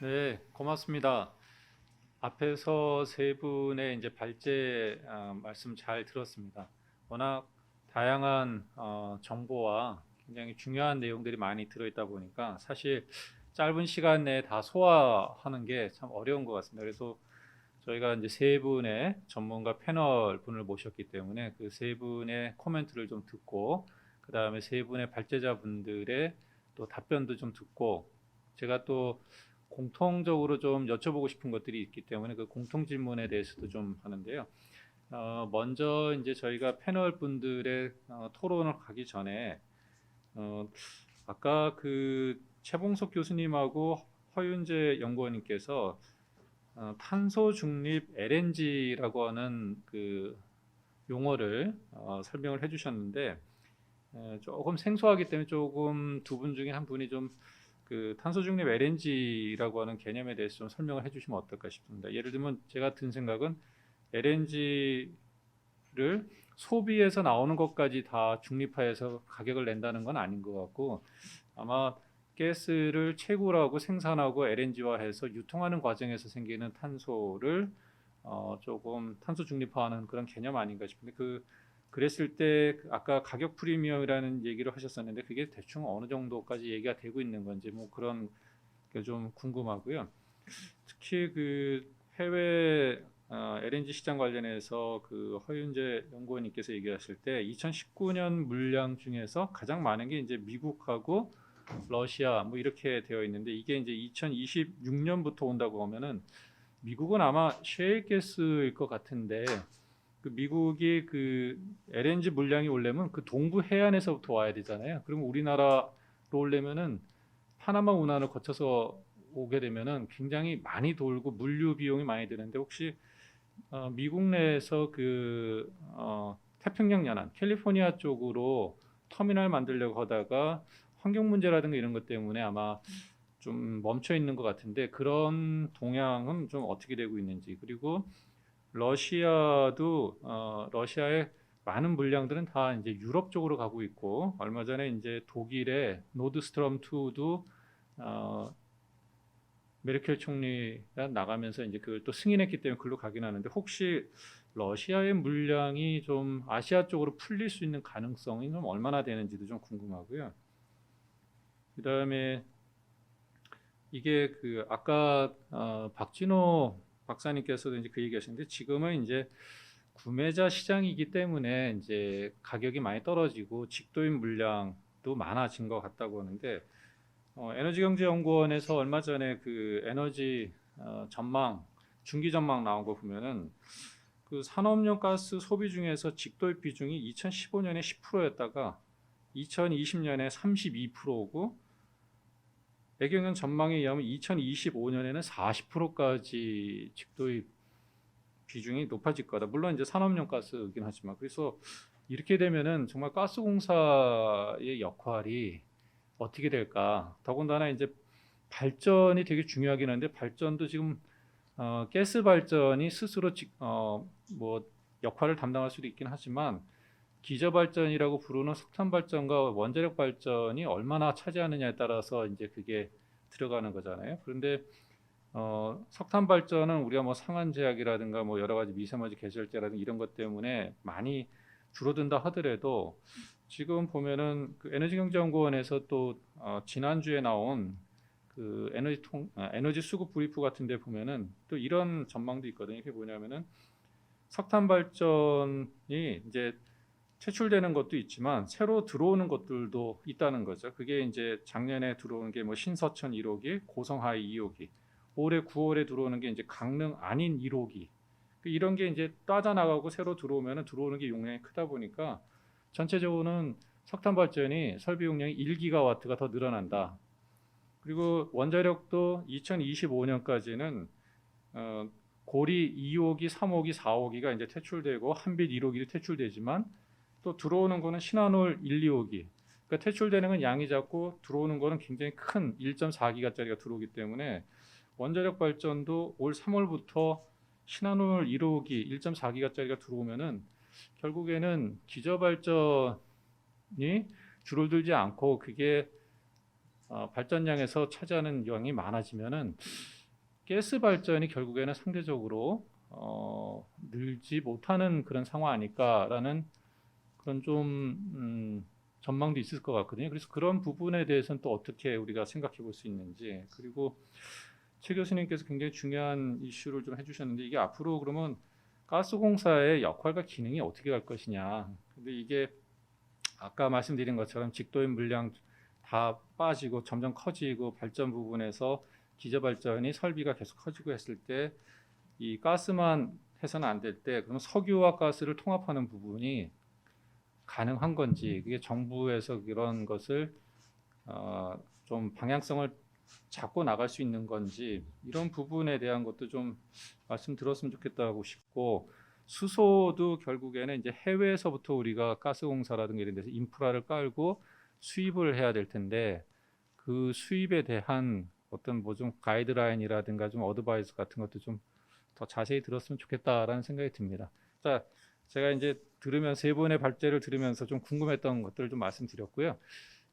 네, 고맙습니다. 앞에서 세 분의 이제 발제 말씀 잘 들었습니다. 워낙 다양한 정보와 굉장히 중요한 내용들이 많이 들어있다 보니까 사실 짧은 시간 내에 다 소화하는 게 참 어려운 것 같습니다. 그래서 저희가 이제 세 분의 전문가 패널 분을 모셨기 때문에 그 세 분의 코멘트를 좀 듣고 그 다음에 세 분의 발제자 분들의 또 답변도 좀 듣고 제가 또 공통적으로 좀 여쭤보고 싶은 것들이 있기 때문에 그 공통 질문에 대해서도 좀 하는데요. 먼저 이제 저희가 패널 분들의 토론을 가기 전에 어, 아까 그 최봉석 교수님하고 허윤재 연구원님께서 탄소 중립 LNG라고 하는 그 용어를 설명을 해주셨는데 조금 생소하기 때문에 조금 두 분 중에 한 분이 좀 그 탄소 중립 LNG라고 하는 개념에 대해서 좀 설명을 해주시면 어떨까 싶습니다. 예를 들면 제가 든 생각은 LNG를 소비에서 나오는 것까지 다 중립화해서 가격을 낸다는 건 아닌 것 같고 아마 가스를 채굴하고 생산하고 LNG화해서 유통하는 과정에서 생기는 탄소를 조금 탄소 중립화하는 그런 개념 아닌가 싶은데 그랬을 때 아까 가격 프리미엄이라는 얘기를 하셨었는데 그게 대충 어느 정도까지 얘기가 되고 있는 건지 뭐 그런 게 좀 궁금하고요. 특히 그 해외 LNG 시장 관련해서 그 허윤재 연구원님께서 얘기하실 때 2019년 물량 중에서 가장 많은 게 이제 미국하고 러시아 뭐 이렇게 되어 있는데 이게 이제 2026년부터 온다고 하면은 미국은 아마 셰일 가스일 것 같은데 그 미국이 그 LNG 물량이 오려면 그 동부 해안에서부터 와야 되잖아요. 그러면 우리나라로 오려면은 파나마 운하를 거쳐서 오게 되면은 굉장히 많이 돌고 물류 비용이 많이 드는데 혹시 미국 내에서 그 태평양 연안 캘리포니아 쪽으로 터미널 만들려고 하다가 환경 문제라든가 이런 것 때문에 아마 좀 멈춰 있는 것 같은데 그런 동향은 좀 어떻게 되고 있는지 그리고 러시아도 러시아의 많은 물량들은 다 이제 유럽 쪽으로 가고 있고 얼마 전에 이제 독일의 노드스트롬 2도 어, 메르켈 총리가 나가면서 이제 그걸 또 승인했기 때문에 글로 가긴 하는데 혹시 러시아의 물량이 좀 아시아 쪽으로 풀릴 수 있는 가능성이 좀 얼마나 되는지도 좀 궁금하고요. 그다음에 이게 그 아까 박진호 박사님께서도 이제 그 얘기하셨는데 지금은 이제 구매자 시장이기 때문에 이제 가격이 많이 떨어지고 직도인 물량도 많아진 것 같다고 하는데 에너지경제연구원에서 얼마 전에 그 에너지 전망 중기 전망 나온 거 보면은 그 산업용 가스 소비 중에서 직도입 비중이 2015년에 10%였다가 2020년에 32%고 배경영 전망에 의하면 2025년에는 40%까지 직도입 비중이 높아질 거다. 물론 이제 산업용 가스이긴 하지만 그래서 이렇게 되면은 정말 가스공사의 역할이 어떻게 될까? 더군다나 이제 발전이 되게 중요하긴 한데 발전도 지금 가스 발전이 스스로 뭐 역할을 담당할 수도 있긴 하지만 기저 발전이라고 부르는 석탄 발전과 원자력 발전이 얼마나 차지하느냐에 따라서 이제 그게 들어가는 거잖아요. 그런데 석탄 발전은 우리가 뭐 상한제약이라든가 뭐 여러 가지 미세먼지 계절제라든가 이런 것 때문에 많이 줄어든다 하더라도 지금 보면은 그 에너지경제연구원에서 또 지난주에 나온 그 에너지 수급 브리프 같은데 보면은 또 이런 전망도 있거든요. 이게 뭐냐면은 석탄 발전이 이제 퇴출되는 것도 있지만 새로 들어오는 것들도 있다는 거죠. 그게 이제 작년에 들어온 게 뭐 신서천 1호기, 고성하이 2호기, 올해 9월에 들어오는 게 이제 강릉 안인 1호기. 이런 게 이제 따져나가고 새로 들어오면 들어오는 게 용량이 크다 보니까 전체적으로는 석탄 발전이 설비 용량이 1기가와트가 더 늘어난다. 그리고 원자력도 2025년까지는 고리 2호기, 3호기, 4호기가 이제 퇴출되고 한빛 1호기도 퇴출되지만 또 들어오는 거는 신한울 1, 2호기. 그러니까 퇴출되는 건 양이 작고 들어오는 거는 굉장히 큰 1.4기가짜리가 들어오기 때문에 원자력 발전도 올 3월부터 신한울 1호기 1.4기가짜리가 들어오면은 결국에는 기저 발전이 줄어들지 않고 그게 발전량에서 차지하는 양이 많아지면은 가스 발전이 결국에는 상대적으로 늘지 못하는 그런 상황 아닐까라는 그런 좀 전망도 있을 것 같거든요. 그래서 그런 부분에 대해서는 또 어떻게 우리가 생각해 볼 수 있는지, 그리고 최 교수님께서 굉장히 중요한 이슈를 좀 해주셨는데, 이게 앞으로 그러면 가스공사의 역할과 기능이 어떻게 갈 것이냐. 근데 이게 아까 말씀드린 것처럼 직도의 물량 다 빠지고 점점 커지고 발전 부분에서 기저발전이 설비가 계속 커지고 했을 때 이 가스만 해서는 안 될 때, 그러면 석유와 가스를 통합하는 부분이 가능한 건지, 그게 정부에서 그런 것을 좀 방향성을 잡고 나갈 수 있는 건지, 이런 부분에 대한 것도 좀 말씀 들었으면 좋겠다고 싶고, 수소도 결국에는 이제 해외에서부터 우리가 가스공사라든가 이런 데서 인프라를 깔고 수입을 해야 될 텐데, 그 수입에 대한 어떤 뭐 좀 가이드라인이라든가 좀 어드바이스 같은 것도 좀 더 자세히 들었으면 좋겠다라는 생각이 듭니다. 자, 제가 이제 세 분의 발제를 들으면서 좀 궁금했던 것들을 좀 말씀드렸고요.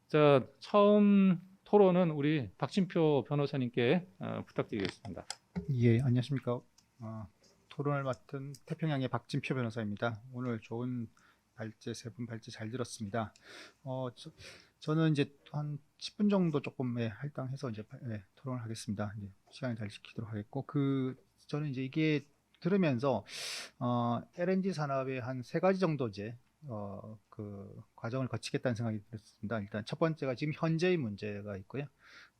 자, 처음 토론은 우리 박진표 변호사님께 부탁드리겠습니다. 예, 안녕하십니까. 토론을 맡은 태평양의 박진표 변호사입니다. 오늘 좋은 발제, 세 분 발제 잘 들었습니다. 저는 이제 한 10분 정도 조금 할당해서 이제 토론을 하겠습니다. 이제 시간을 잘 지키도록 하겠고, 저는 이제 이게 들으면서 LNG 산업의 한 세 가지 정도 이제 그 과정을 거치겠다는 생각이 들었습니다. 일단 첫 번째가 지금 현재의 문제가 있고요.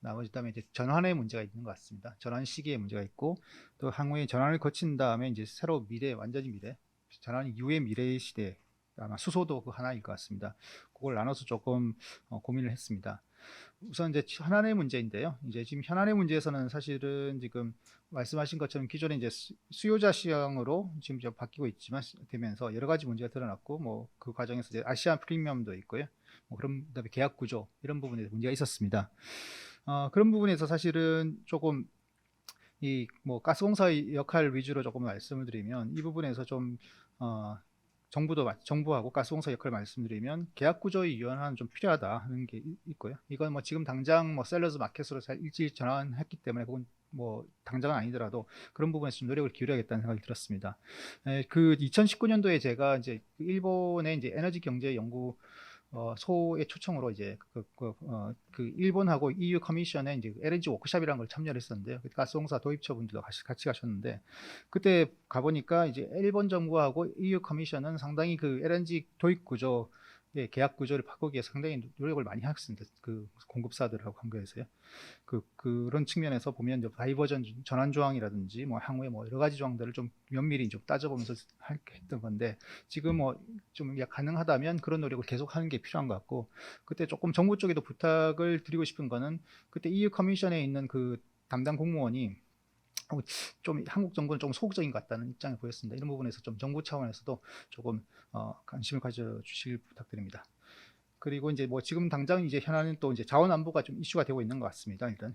나머지 다음에 이제 전환의 문제가 있는 것 같습니다. 전환 시기의 문제가 있고, 또 향후에 전환을 거친 다음에 이제 새로 미래, 완전히 미래, 전환 이후의 미래의 시대, 아마 수소도 그 하나일 것 같습니다. 그걸 나눠서 조금 고민을 했습니다. 우선 이제 현안의 문제인데요. 이제 지금 현안의 문제에서는 사실은 지금 말씀하신 것처럼 기존에 이제 수요자 시장으로 지금 바뀌고 있지만 되면서 여러 가지 문제가 드러났고, 뭐 그 과정에서 이제 아시안 프리미엄도 있고요. 뭐 그런 다음에 계약 구조 이런 부분에 문제가 있었습니다. 그런 부분에서 사실은 조금 이 뭐 가스공사의 역할 위주로 조금 말씀을 드리면, 이 부분에서 좀 정부하고 가스공사 역할을 말씀드리면 계약 구조의 유연화는 좀 필요하다 하는 게 있고요. 이건 뭐 지금 당장 뭐 셀러즈 마켓으로 일찍 전환했기 때문에 그건 뭐 당장은 아니더라도 그런 부분에서 좀 노력을 기울여야겠다는 생각이 들었습니다. 그 2019년도에 제가 이제 일본의 이제 에너지 경제 연구 소의 초청으로 이제 그 일본하고 EU 커미션에 이제 LNG 워크숍이라는 걸 참여를 했었는데요. 가스공사 도입처 분들도 같이 가셨는데, 그때 가보니까 이제 일본 정부하고 EU 커미션은 상당히 그 LNG 도입 구조, 계약 구조를 바꾸기 위해서 상당히 노력을 많이 했습니다. 그 공급사들하고 관계해서요. 그런 측면에서 보면 이제 다이버전 전환 조항이라든지 뭐 향후에 뭐 여러 가지 조항들을 좀 면밀히 좀 따져보면서 했던 건데, 지금 뭐 좀 가능하다면 그런 노력을 계속하는 게 필요한 것 같고, 그때 조금 정부 쪽에도 부탁을 드리고 싶은 거는, 그때 EU 커미션에 있는 그 담당 공무원이 좀 한국 정부는 좀 소극적인 것 같다는 입장을 보였습니다. 이런 부분에서 좀 정부 차원에서도 조금 관심을 가져주실 부탁드립니다. 그리고 이제 뭐 지금 당장 이제 현안은 또 이제 자원 안보가 좀 이슈가 되고 있는 것 같습니다. 일단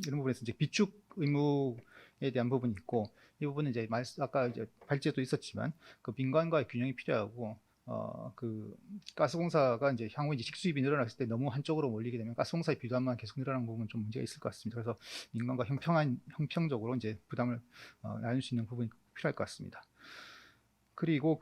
이런 부분에서 이제 비축 의무에 대한 부분이 있고, 이 부분은 이제 아까 이제 발제도 있었지만 그 민간과의 균형이 필요하고, 그 가스공사가 이제 향후 이제 식수입이 늘어났을 때 너무 한쪽으로 몰리게 되면 가스공사의 비단만 계속 늘어나는 부분은 좀 문제가 있을 것 같습니다. 그래서 민간과 형평적으로 이제 부담을 나눌 수 있는 부분이 필요할 것 같습니다. 그리고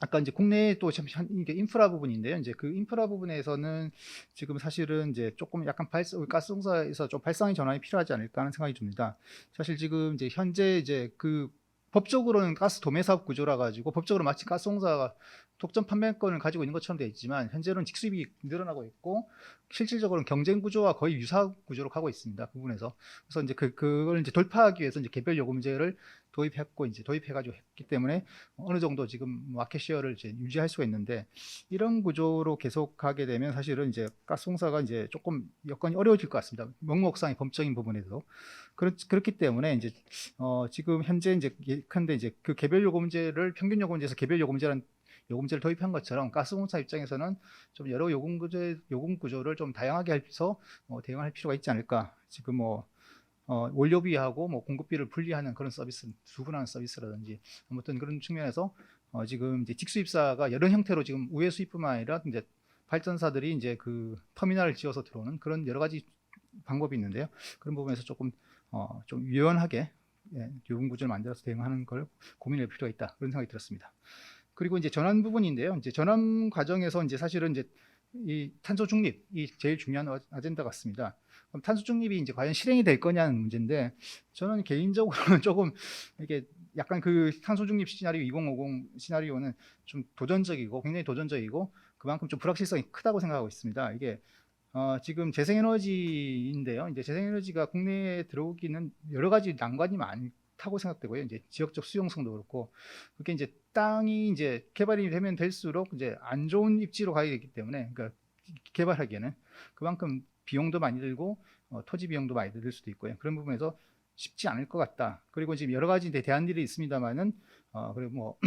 아까 이제 국내에 또 이게 인프라 부분인데요. 이제 그 인프라 부분에서는 지금 사실은 이제 조금 약간 가스공사에서 좀 발상의 전환이 필요하지 않을까 하는 생각이 듭니다. 사실 지금 이제 현재 이제 그 법적으로는 가스 도매 사업 구조라 가지고 법적으로 마치 가스공사가 독점 판매권을 가지고 있는 것처럼 되어 있지만, 현재로는 직수입이 늘어나고 있고 실질적으로는 경쟁 구조와 거의 유사 구조로 가고 있습니다. 그 부분에서. 그래서 이제 그걸 이제 돌파하기 위해서 이제 개별 요금제를 도입했고, 이제 도입해가지고 했기 때문에 어느 정도 지금 마켓 쉐어를 이제 유지할 수가 있는데, 이런 구조로 계속 가게 되면 사실은 이제 가스공사가 이제 조금 여건이 어려워질 것 같습니다. 명목상의 법적인 부분에서. 그렇기 때문에 이제 지금 현재 이제 예컨대 이제 그 개별 요금제를 평균 요금제에서 개별 요금제를 도입한 것처럼, 가스공사 입장에서는 좀 여러 요금 구조를 좀 다양하게 해서 대응할 필요가 있지 않을까. 지금 뭐 원료비하고 뭐 공급비를 분리하는 그런 서비스, 구분하는 서비스라든지, 아무튼 그런 측면에서 지금 이제 직수입사가 여러 형태로 지금 우회 수입뿐만 아니라 이제 발전사들이 이제 그 터미널을 지어서 들어오는 그런 여러 가지 방법이 있는데요. 그런 부분에서 조금 좀 유연하게 요금 구조를 만들어서 대응하는 걸 고민할 필요가 있다, 그런 생각이 들었습니다. 그리고 이제 전환 부분인데요. 이제 전환 과정에서 이제 사실은 이제 이 탄소 중립이 제일 중요한 아젠다 같습니다. 그럼 탄소 중립이 이제 과연 실행이 될 거냐는 문제인데, 저는 개인적으로는 조금 이게 약간 그 탄소 중립 시나리오 2050 시나리오는 좀 도전적이고 굉장히 도전적이고 그만큼 좀 불확실성이 크다고 생각하고 있습니다. 이게 지금 재생에너지인데요. 이제 재생에너지가 국내에 들어오기는 여러 가지 난관이 많다고 생각되고요. 이제 지역적 수용성도 그렇고, 그게 이제 땅이 이제 개발이 되면 될수록 이제 안 좋은 입지로 가게 되기 때문에, 그러니까 개발하기에는 그만큼 비용도 많이 들고 토지 비용도 많이 들 수도 있고요. 그런 부분에서 쉽지 않을 것 같다. 그리고 지금 여러 가지 대안들이 있습니다만은 그리고 뭐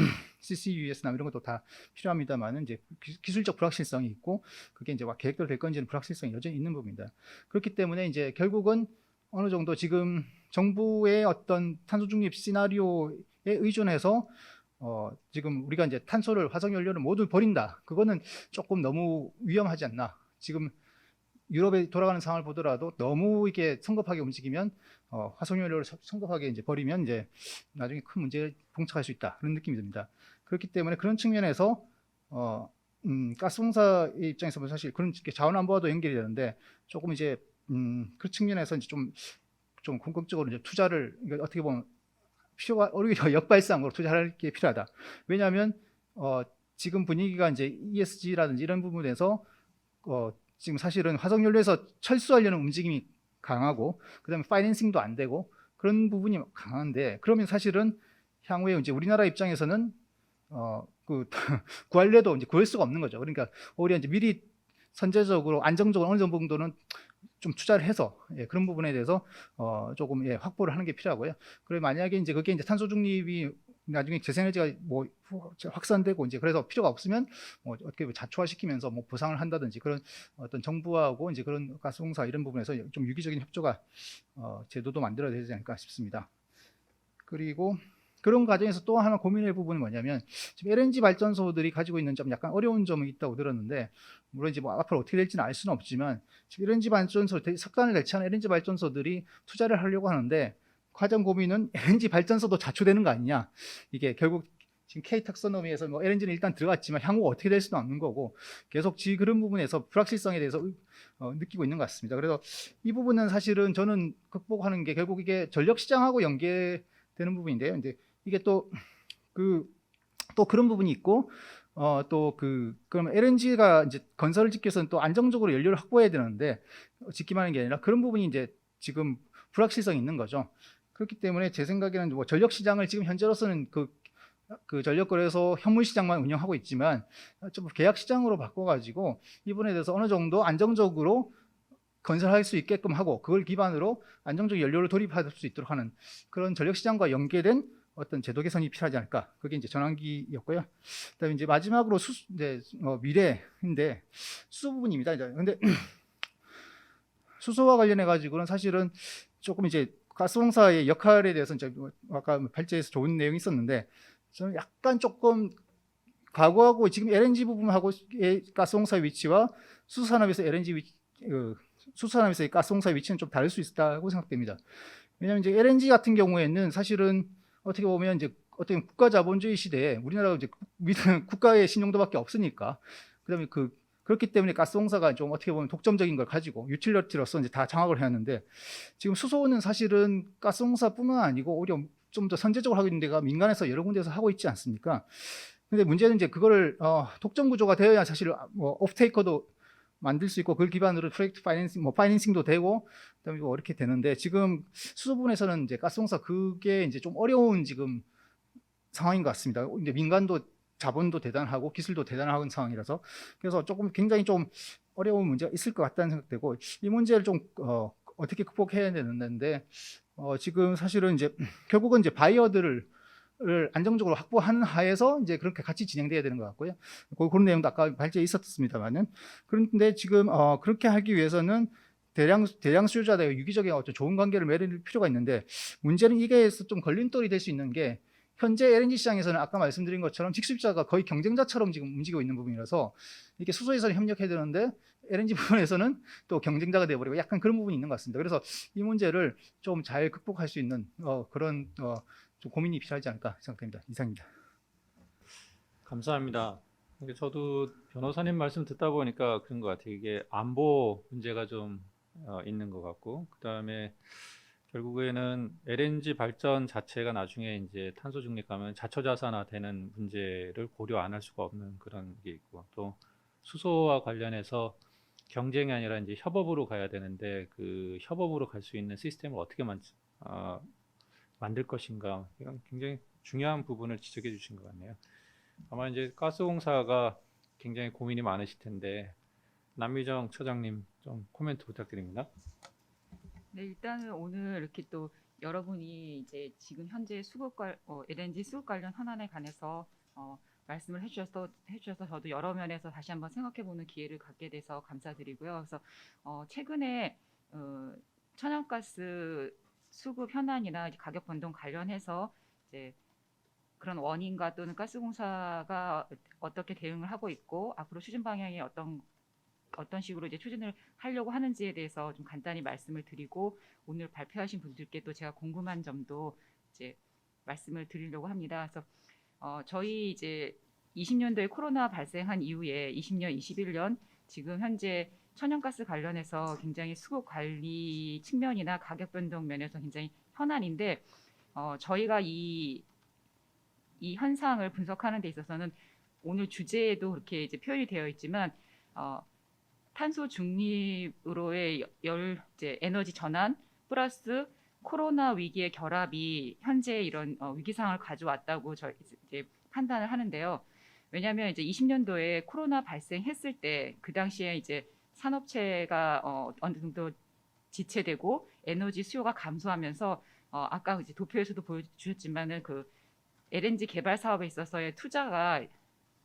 CCUS나 이런 것도 다 필요합니다만은 이제 기술적 불확실성이 있고, 그게 이제 계획대로 될 건지는 불확실성이 여전히 있는 부분입니다. 그렇기 때문에 이제 결국은 어느 정도 지금 정부의 어떤 탄소 중립 시나리오에 의존해서 지금 우리가 이제 탄소를, 화석연료를 모두 버린다, 그거는 조금 너무 위험하지 않나. 지금 유럽에 돌아가는 상황을 보더라도 너무 이게 성급하게 움직이면 화석연료를 성급하게 이제 버리면 이제 나중에 큰 문제에 봉착할 수 있다, 그런 느낌이 듭니다. 그렇기 때문에 그런 측면에서 가스공사의 입장에서 보면 사실 그런 자원 안보와도 연결이 되는데, 조금 이제 그 측면에서 이제 좀 궁극적으로 이제 투자를, 어떻게 보면 필요가 오히려 역발상으로 투자할 게 필요하다. 왜냐하면 지금 분위기가 이제 ESG라든지 이런 부분에서 지금 사실은 화석연료에서 철수하려는 움직임이 강하고, 그다음에 파이낸싱도 안 되고 그런 부분이 강한데, 그러면 사실은 향후에 이제 우리나라 입장에서는 그 구할래도 이제 구할 수가 없는 거죠. 그러니까 오히려 이제 미리 선제적으로 안정적으로 어느 정도는 좀 투자를 해서 그런 부분에 대해서 조금 확보를 하는 게 필요하고요. 그리고 만약에 이제 그게 이제 탄소 중립이 나중에 재생에너지가 뭐 확산되고 이제 그래서 필요가 없으면 뭐 어떻게 자초화시키면서 뭐 보상을 한다든지, 그런 어떤 정부하고 이제 그런 가스공사 이런 부분에서 좀 유기적인 협조가 제도도 만들어야 되지 않을까 싶습니다. 그리고 그런 과정에서 또 하나 고민할 부분은 뭐냐면, 지금 LNG 발전소들이 가지고 있는 좀 약간 어려운 점이 있다고 들었는데, 물론 이제 뭐 앞으로 어떻게 될지는 알 수는 없지만, 지금 LNG 발전소, 석탄을 대체하는 LNG 발전소들이 투자를 하려고 하는데, 가장 고민은 LNG 발전소도 자초되는 거 아니냐. 이게 결국 지금 K 탁소노미에서 뭐 LNG는 일단 들어갔지만 향후 어떻게 될 수는 없는 거고, 계속 그런 부분에서 불확실성에 대해서 느끼고 있는 것 같습니다. 그래서 이 부분은 사실은 저는 극복하는 게 결국 이게 전력 시장하고 연계되는 부분인데요. 이제 이게 또 그런 부분이 있고, 그럼 LNG가 이제 건설을 짓기 위해서는 또 안정적으로 연료를 확보해야 되는데, 짓기만 하는 게 아니라 그런 부분이 이제 지금 불확실성이 있는 거죠. 그렇기 때문에 제 생각에는 뭐 전력 시장을 지금 현재로서는 그 전력거래소 현물 시장만 운영하고 있지만, 좀 계약 시장으로 바꿔가지고 이분에 대해서 어느 정도 안정적으로 건설할 수 있게끔 하고, 그걸 기반으로 안정적 연료를 도입할 수 있도록 하는 그런 전력 시장과 연계된 어떤 제도 개선이 필요하지 않을까. 그게 이제 전환기였고요. 그다음에 이제 마지막으로 미래인데 수소 부분입니다. 이제 근데 수소와 관련해 가지고는 사실은 조금 이제 가스공사의 역할에 대해서 이제 아까 발제에서 좋은 내용이 있었는데, 저는 약간 조금 과거하고 지금 LNG 부분하고의 가스공사의 위치와 수소산업에서 수소산업에서의 가스공사의 위치는 좀 다를 수 있다고 생각됩니다. 왜냐하면 이제 LNG 같은 경우에는 사실은 어떻게 보면 이제 어떻게 국가 자본주의 시대에 우리나라가 이제 국가의 신용도밖에 없으니까, 그다음에 그렇기 때문에 가스공사가 좀 어떻게 보면 독점적인 걸 가지고 유틸리티로서 이제 다 장악을 해왔는데, 지금 수소는 사실은 가스공사뿐만 아니고 오히려 좀 더 선제적으로 하고 있는 데가 민간에서 여러 군데에서 하고 있지 않습니까? 근데 문제는 이제 그거를 독점 구조가 되어야 사실 뭐 오프테이커도 만들 수 있고, 그걸 기반으로 프로젝트 파이낸싱도 되고, 그다음에 뭐 이렇게 되는데, 지금 수소 부분에서는 이제 가스공사 그게 이제 좀 어려운 지금 상황인 것 같습니다. 이제 민간도 자본도 대단하고 기술도 대단한 상황이라서, 그래서 조금 굉장히 좀 어려운 문제가 있을 것 같다는 생각되고, 이 문제를 좀 어떻게 극복해야 되는데, 지금 사실은 이제 결국은 이제 바이어들을 안정적으로 확보하는 하에서 이제 그렇게 같이 진행돼야 되는 것 같고요. 그런 내용도 아까 발제에 있었습니다만은, 그런데 지금 그렇게 하기 위해서는 대량 수요자들과 유기적인 어떤 좋은 관계를 맺을 필요가 있는데, 문제는 이게 좀 걸림돌이 될 수 있는 게, 현재 LNG 시장에서는 아까 말씀드린 것처럼 직수입자가 거의 경쟁자처럼 지금 움직이고 있는 부분이라서 이게 수소에서는 협력해야 되는데 LNG 부분에서는 또 경쟁자가 되어버리고 약간 그런 부분이 있는 것 같습니다. 그래서 이 문제를 좀 잘 극복할 수 있는 그런 좀 고민이 필요하지 않을까 생각됩니다. 이상입니다. 감사합니다. 이게 저도 변호사님 말씀 듣다 보니까 그런 것 같아요. 이게 안보 문제가 좀 있는 것 같고, 그 다음에 결국에는 LNG 발전 자체가 나중에 이제 탄소 중립하면 자초자산화 되는 문제를 고려 안 할 수가 없는 그런 게 있고, 또 수소와 관련해서 경쟁이 아니라 이제 협업으로 가야 되는데 그 협업으로 갈 수 있는 시스템을 어떻게 만들 것인가, 이런 굉장히 중요한 부분을 지적해 주신 것 같네요. 아마 이제 가스공사가 굉장히 고민이 많으실 텐데 남미정 처장님 좀 코멘트 부탁드립니다. 네, 일단은 오늘 이렇게 또 여러분이 이제 지금 현재 LNG 수급 관련 현안에 관해서 말씀을 해주셔서 저도 여러 면에서 다시 한번 생각해보는 기회를 갖게 돼서 감사드리고요. 그래서 최근에 천연가스 수급 현안이나 이제 가격 변동 관련해서 이제 그런 원인과 또는 가스공사가 어떻게 대응을 하고 있고 앞으로 추진 방향이 어떤 식으로 이제 추진을 하려고 하는지에 대해서 좀 간단히 말씀을 드리고 오늘 발표하신 분들께 또 제가 궁금한 점도 이제 말씀을 드리려고 합니다. 그래서 저희 이제 20년도에 코로나 발생한 이후에 20년, 21년 지금 현재 천연가스 관련해서 굉장히 수급 관리 측면이나 가격 변동 면에서 굉장히 현안인데 저희가 이 현상을 분석하는 데 있어서는 오늘 주제에도 그렇게 이제 표현이 되어 있지만 탄소 중립으로의 이제 에너지 전환 플러스 코로나 위기의 결합이 현재 이런 위기 상황을 가져왔다고 저희 이제 판단을 하는데요. 왜냐하면 이제 20년도에 코로나 발생했을 때 그 당시에 이제 산업체가 어느 정도 지체되고 에너지 수요가 감소하면서 아까 이제 도표에서도 보여주셨지만은 그 LNG 개발 사업에 있어서의 투자가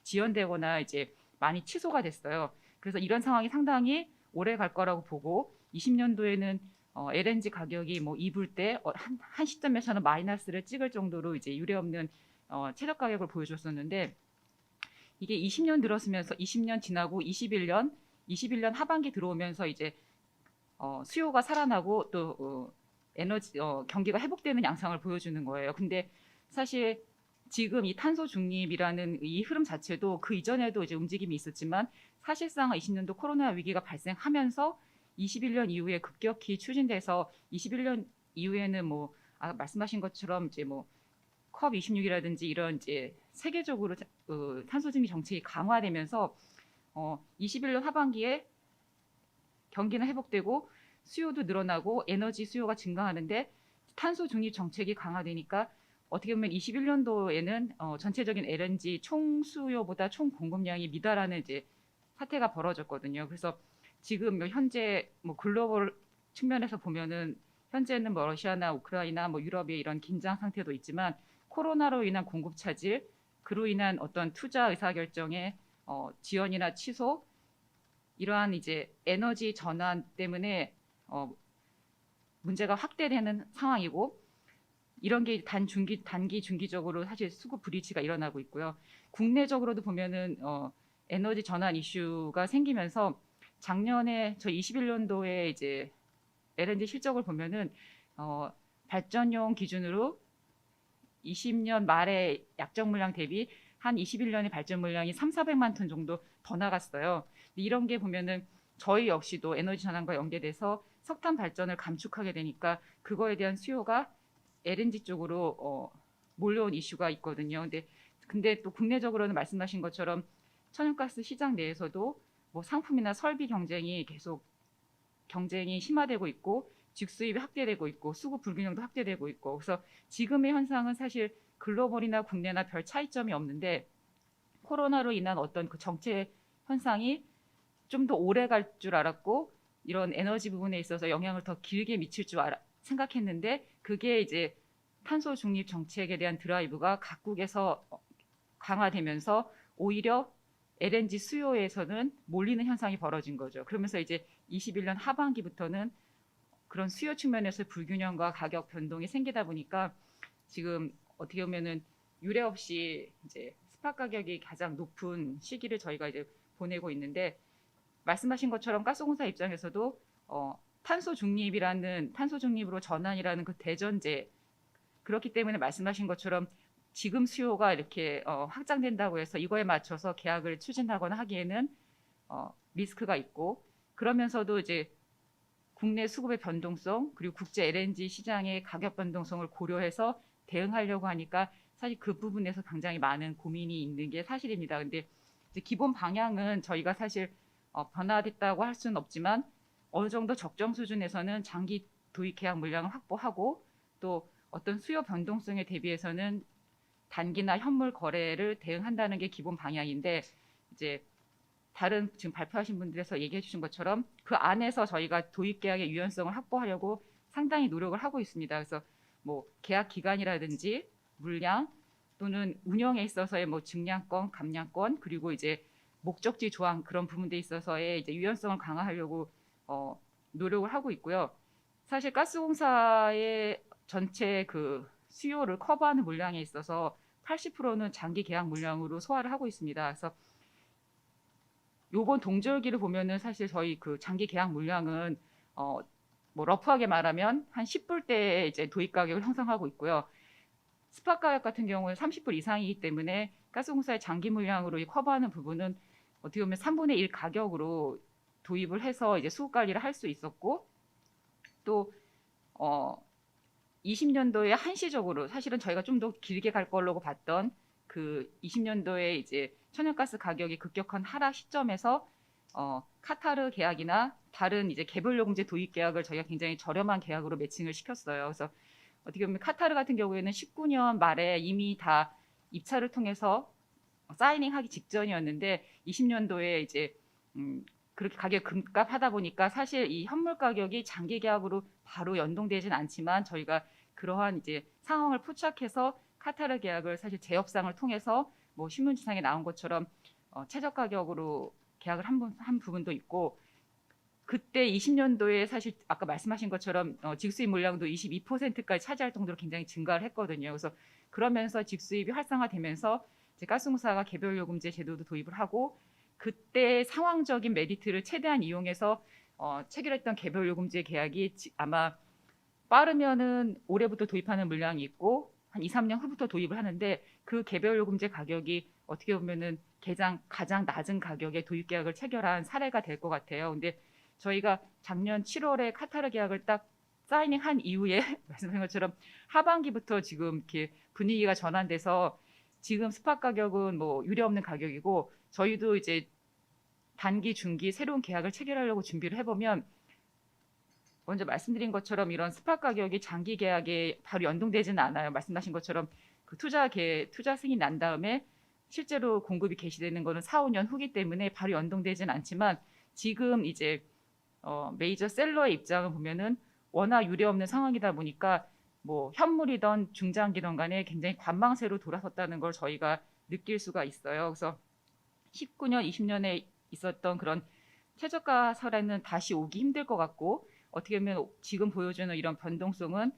지연되거나 이제 많이 취소가 됐어요. 그래서 이런 상황이 상당히 오래 갈 거라고 보고 20년도에는 LNG 가격이 뭐 입을 때 한 시점에서는 마이너스를 찍을 정도로 이제 유례없는 최저 가격을 보여줬었는데 이게 20년 들었으면서 20년 지나고 21년 하반기 들어오면서 이제 수요가 살아나고 또 에너지 경기가 회복되는 양상을 보여주는 거예요. 근데 사실 지금 이 탄소 중립이라는 이 흐름 자체도 그 이전에도 이제 움직임이 있었지만 사실상 20년도 코로나 위기가 발생하면서 21년 이후에 급격히 추진돼서 21년 이후에는 뭐 말씀하신 것처럼 이제 뭐 컵 26이라든지 이런 이제 세계적으로 탄소 중립 정책이 강화되면서 21년 하반기에 경기는 회복되고 수요도 늘어나고 에너지 수요가 증가하는데 탄소 중립 정책이 강화되니까 어떻게 보면 21년도에는 전체적인 LNG 총 수요보다 총 공급량이 미달하는 이제 사태가 벌어졌거든요. 그래서 지금 현재 뭐 글로벌 측면에서 보면은 현재는 뭐 러시아나 우크라이나 뭐 유럽의 이런 긴장 상태도 있지만 코로나로 인한 공급 차질, 그로 인한 어떤 투자 의사 결정의 지연이나 취소, 이러한 이제 에너지 전환 때문에 문제가 확대되는 상황이고 이런 게 단기 중기적으로 사실 수급 브리치가 일어나고 있고요. 국내적으로도 보면은 에너지 전환 이슈가 생기면서 작년에 저 21년도에 이제 LNG 실적을 보면은 발전용 기준으로 20년 말에 약정 물량 대비 한 21년의 발전 물량이 3,400만 톤 정도 더 나갔어요. 이런 게 보면은 저희 역시도 에너지 전환과 연계돼서 석탄 발전을 감축하게 되니까 그거에 대한 수요가 LNG 쪽으로 몰려온 이슈가 있거든요. 근데 또 국내적으로는 말씀하신 것처럼 천연가스 시장 내에서도 뭐 상품이나 설비 경쟁이 계속 경쟁이 심화되고 있고 직수입이 확대되고 있고 수급 불균형도 확대되고 있고 그래서 지금의 현상은 사실 글로벌이나 국내나 별 차이점이 없는데 코로나로 인한 어떤 그 정체 현상이 좀 더 오래 갈 줄 알았고 이런 에너지 부분에 있어서 영향을 더 길게 미칠 줄 생각했는데 그게 이제 탄소 중립 정책에 대한 드라이브가 각국에서 강화되면서 오히려 LNG 수요에서는 몰리는 현상이 벌어진 거죠. 그러면서 이제 21년 하반기부터는 그런 수요 측면에서 불균형과 가격 변동이 생기다 보니까 지금 어떻게 보면은 유례 없이 이제 스팟 가격이 가장 높은 시기를 저희가 이제 보내고 있는데 말씀하신 것처럼 가스공사 입장에서도 탄소 중립으로 전환이라는 그 대전제 그렇기 때문에 말씀하신 것처럼 지금 수요가 이렇게 확장된다고 해서 이거에 맞춰서 계약을 추진하거나 하기에는 리스크가 있고 그러면서도 이제 국내 수급의 변동성 그리고 국제 LNG 시장의 가격 변동성을 고려해서 대응하려고 하니까 사실 그 부분에서 굉장히 많은 고민이 있는 게 사실입니다. 근데 이제 기본 방향은 저희가 사실 변화됐다고 할 수는 없지만 어느 정도 적정 수준에서는 장기 도입 계약 물량을 확보하고 또 어떤 수요 변동성에 대비해서는 단기나 현물 거래를 대응한다는 게 기본 방향인데 이제 다른 지금 발표하신 분들에서 얘기해 주신 것처럼 그 안에서 저희가 도입 계약의 유연성을 확보하려고 상당히 노력을 하고 있습니다. 그래서 뭐 계약 기간이라든지 물량 또는 운영에 있어서의 뭐 증량권, 감량권 그리고 이제 목적지 조항 그런 부분에 있어서의 이제 유연성을 강화하려고 노력을 하고 있고요. 사실 가스공사의 전체 그 수요를 커버하는 물량에 있어서 80%는 장기 계약 물량으로 소화를 하고 있습니다. 그래서 요번 동절기를 보면은 사실 저희 그 장기 계약 물량은 뭐 러프하게 말하면 한 10불대에 이제 도입 가격을 형성하고 있고요. 스팟 가격 같은 경우는 30불 이상이기 때문에 가스공사의 장기 물량으로 커버하는 부분은 어떻게 보면 3분의 1 가격으로 도입을 해서 이제 수급 관리를 할 수 있었고 또 20년도에 한시적으로 사실은 저희가 좀 더 길게 갈 거라고 봤던 그 20년도에 이제 천연가스 가격이 급격한 하락 시점에서 카타르 계약이나 다른 이제 개별요금제 도입 계약을 저희가 굉장히 저렴한 계약으로 매칭을 시켰어요. 그래서 어떻게 보면 카타르 같은 경우에는 19년 말에 이미 다 입찰을 통해서 사이닝하기 직전이었는데 20년도에 이제 그렇게 가격 급감하다 보니까 사실 이 현물 가격이 장기 계약으로 바로 연동되진 않지만 저희가 그러한 이제 상황을 포착해서 카타르 계약을 사실 재협상을 통해서 뭐 신문지상에 나온 것처럼 최저 가격으로 계약을 한 부분도 있고 그때 20년도에 사실 아까 말씀하신 것처럼 직수입 물량도 22%까지 차지할 정도로 굉장히 증가를 했거든요. 그래서 그러면서 직수입이 활성화되면서 이제 가스공사가 개별요금제 제도도 도입을 하고 그때 상황적인 메리트를 최대한 이용해서 체결했던 개별요금제 계약이 아마 빠르면은 올해부터 도입하는 물량이 있고 한 2, 3년 후부터 도입을 하는데 그 개별요금제 가격이 어떻게 보면은 가장 낮은 가격에 도입 계약을 체결한 사례가 될 것 같아요. 근데 저희가 작년 7월에 카타르 계약을 딱 사이닝한 이후에 말씀하신 것처럼 하반기부터 지금 이렇게 분위기가 전환돼서 지금 스팟 가격은 뭐 유례 없는 가격이고 저희도 이제 단기, 중기 새로운 계약을 체결하려고 준비를 해보면 먼저 말씀드린 것처럼 이런 스팟 가격이 장기 계약에 바로 연동되지는 않아요. 말씀하신 것처럼 그 투자 승인 난 다음에 실제로 공급이 개시되는 거는 4, 5년 후기 때문에 바로 연동되지는 않지만 지금 이제 메이저 셀러의 입장을 보면은 워낙 유례 없는 상황이다 보니까 뭐 현물이던 중장기든 간에 굉장히 관망세로 돌아섰다는 걸 저희가 느낄 수가 있어요. 그래서 19년, 20년에 있었던 그런 최저가 설에는 다시 오기 힘들 것 같고 어떻게 보면 지금 보여주는 이런 변동성은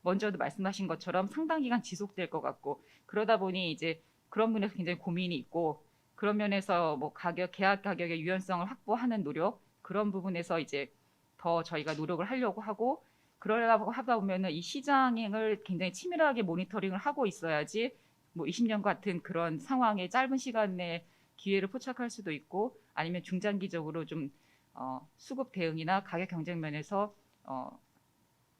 먼저도 말씀하신 것처럼 상당 기간 지속될 것 같고 그러다 보니 이제 그런 면에서 굉장히 고민이 있고 그런 면에서 뭐 계약 가격의 유연성을 확보하는 노력 그런 부분에서 이제 더 저희가 노력을 하려고 하고 그러려고 하다 보면은 이 시장을 굉장히 치밀하게 모니터링을 하고 있어야지 뭐 20년 같은 그런 상황에 짧은 시간에 기회를 포착할 수도 있고 아니면 중장기적으로 좀 수급 대응이나 가격 경쟁 면에서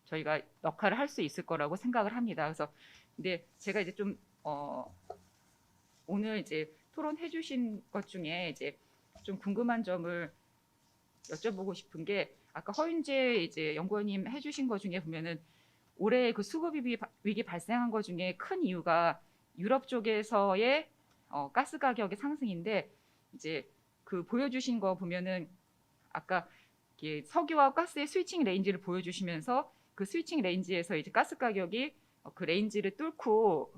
저희가 역할을 할 수 있을 거라고 생각을 합니다. 그래서 근데 제가 이제 좀 오늘 이제 토론해 주신 것 중에 이제 좀 궁금한 점을 여쭤보고 싶은 게 아까 허윤재 이제 연구원님 해주신 것 중에 보면은 올해 그 수급 위기 발생한 것 중에 큰 이유가 유럽 쪽에서의 가스 가격의 상승인데 이제 그 보여주신 거 보면은 아까 석유와 가스의 스위칭 레인지를 보여주시면서 그 스위칭 레인지에서 이제 가스 가격이 그 레인지를 뚫고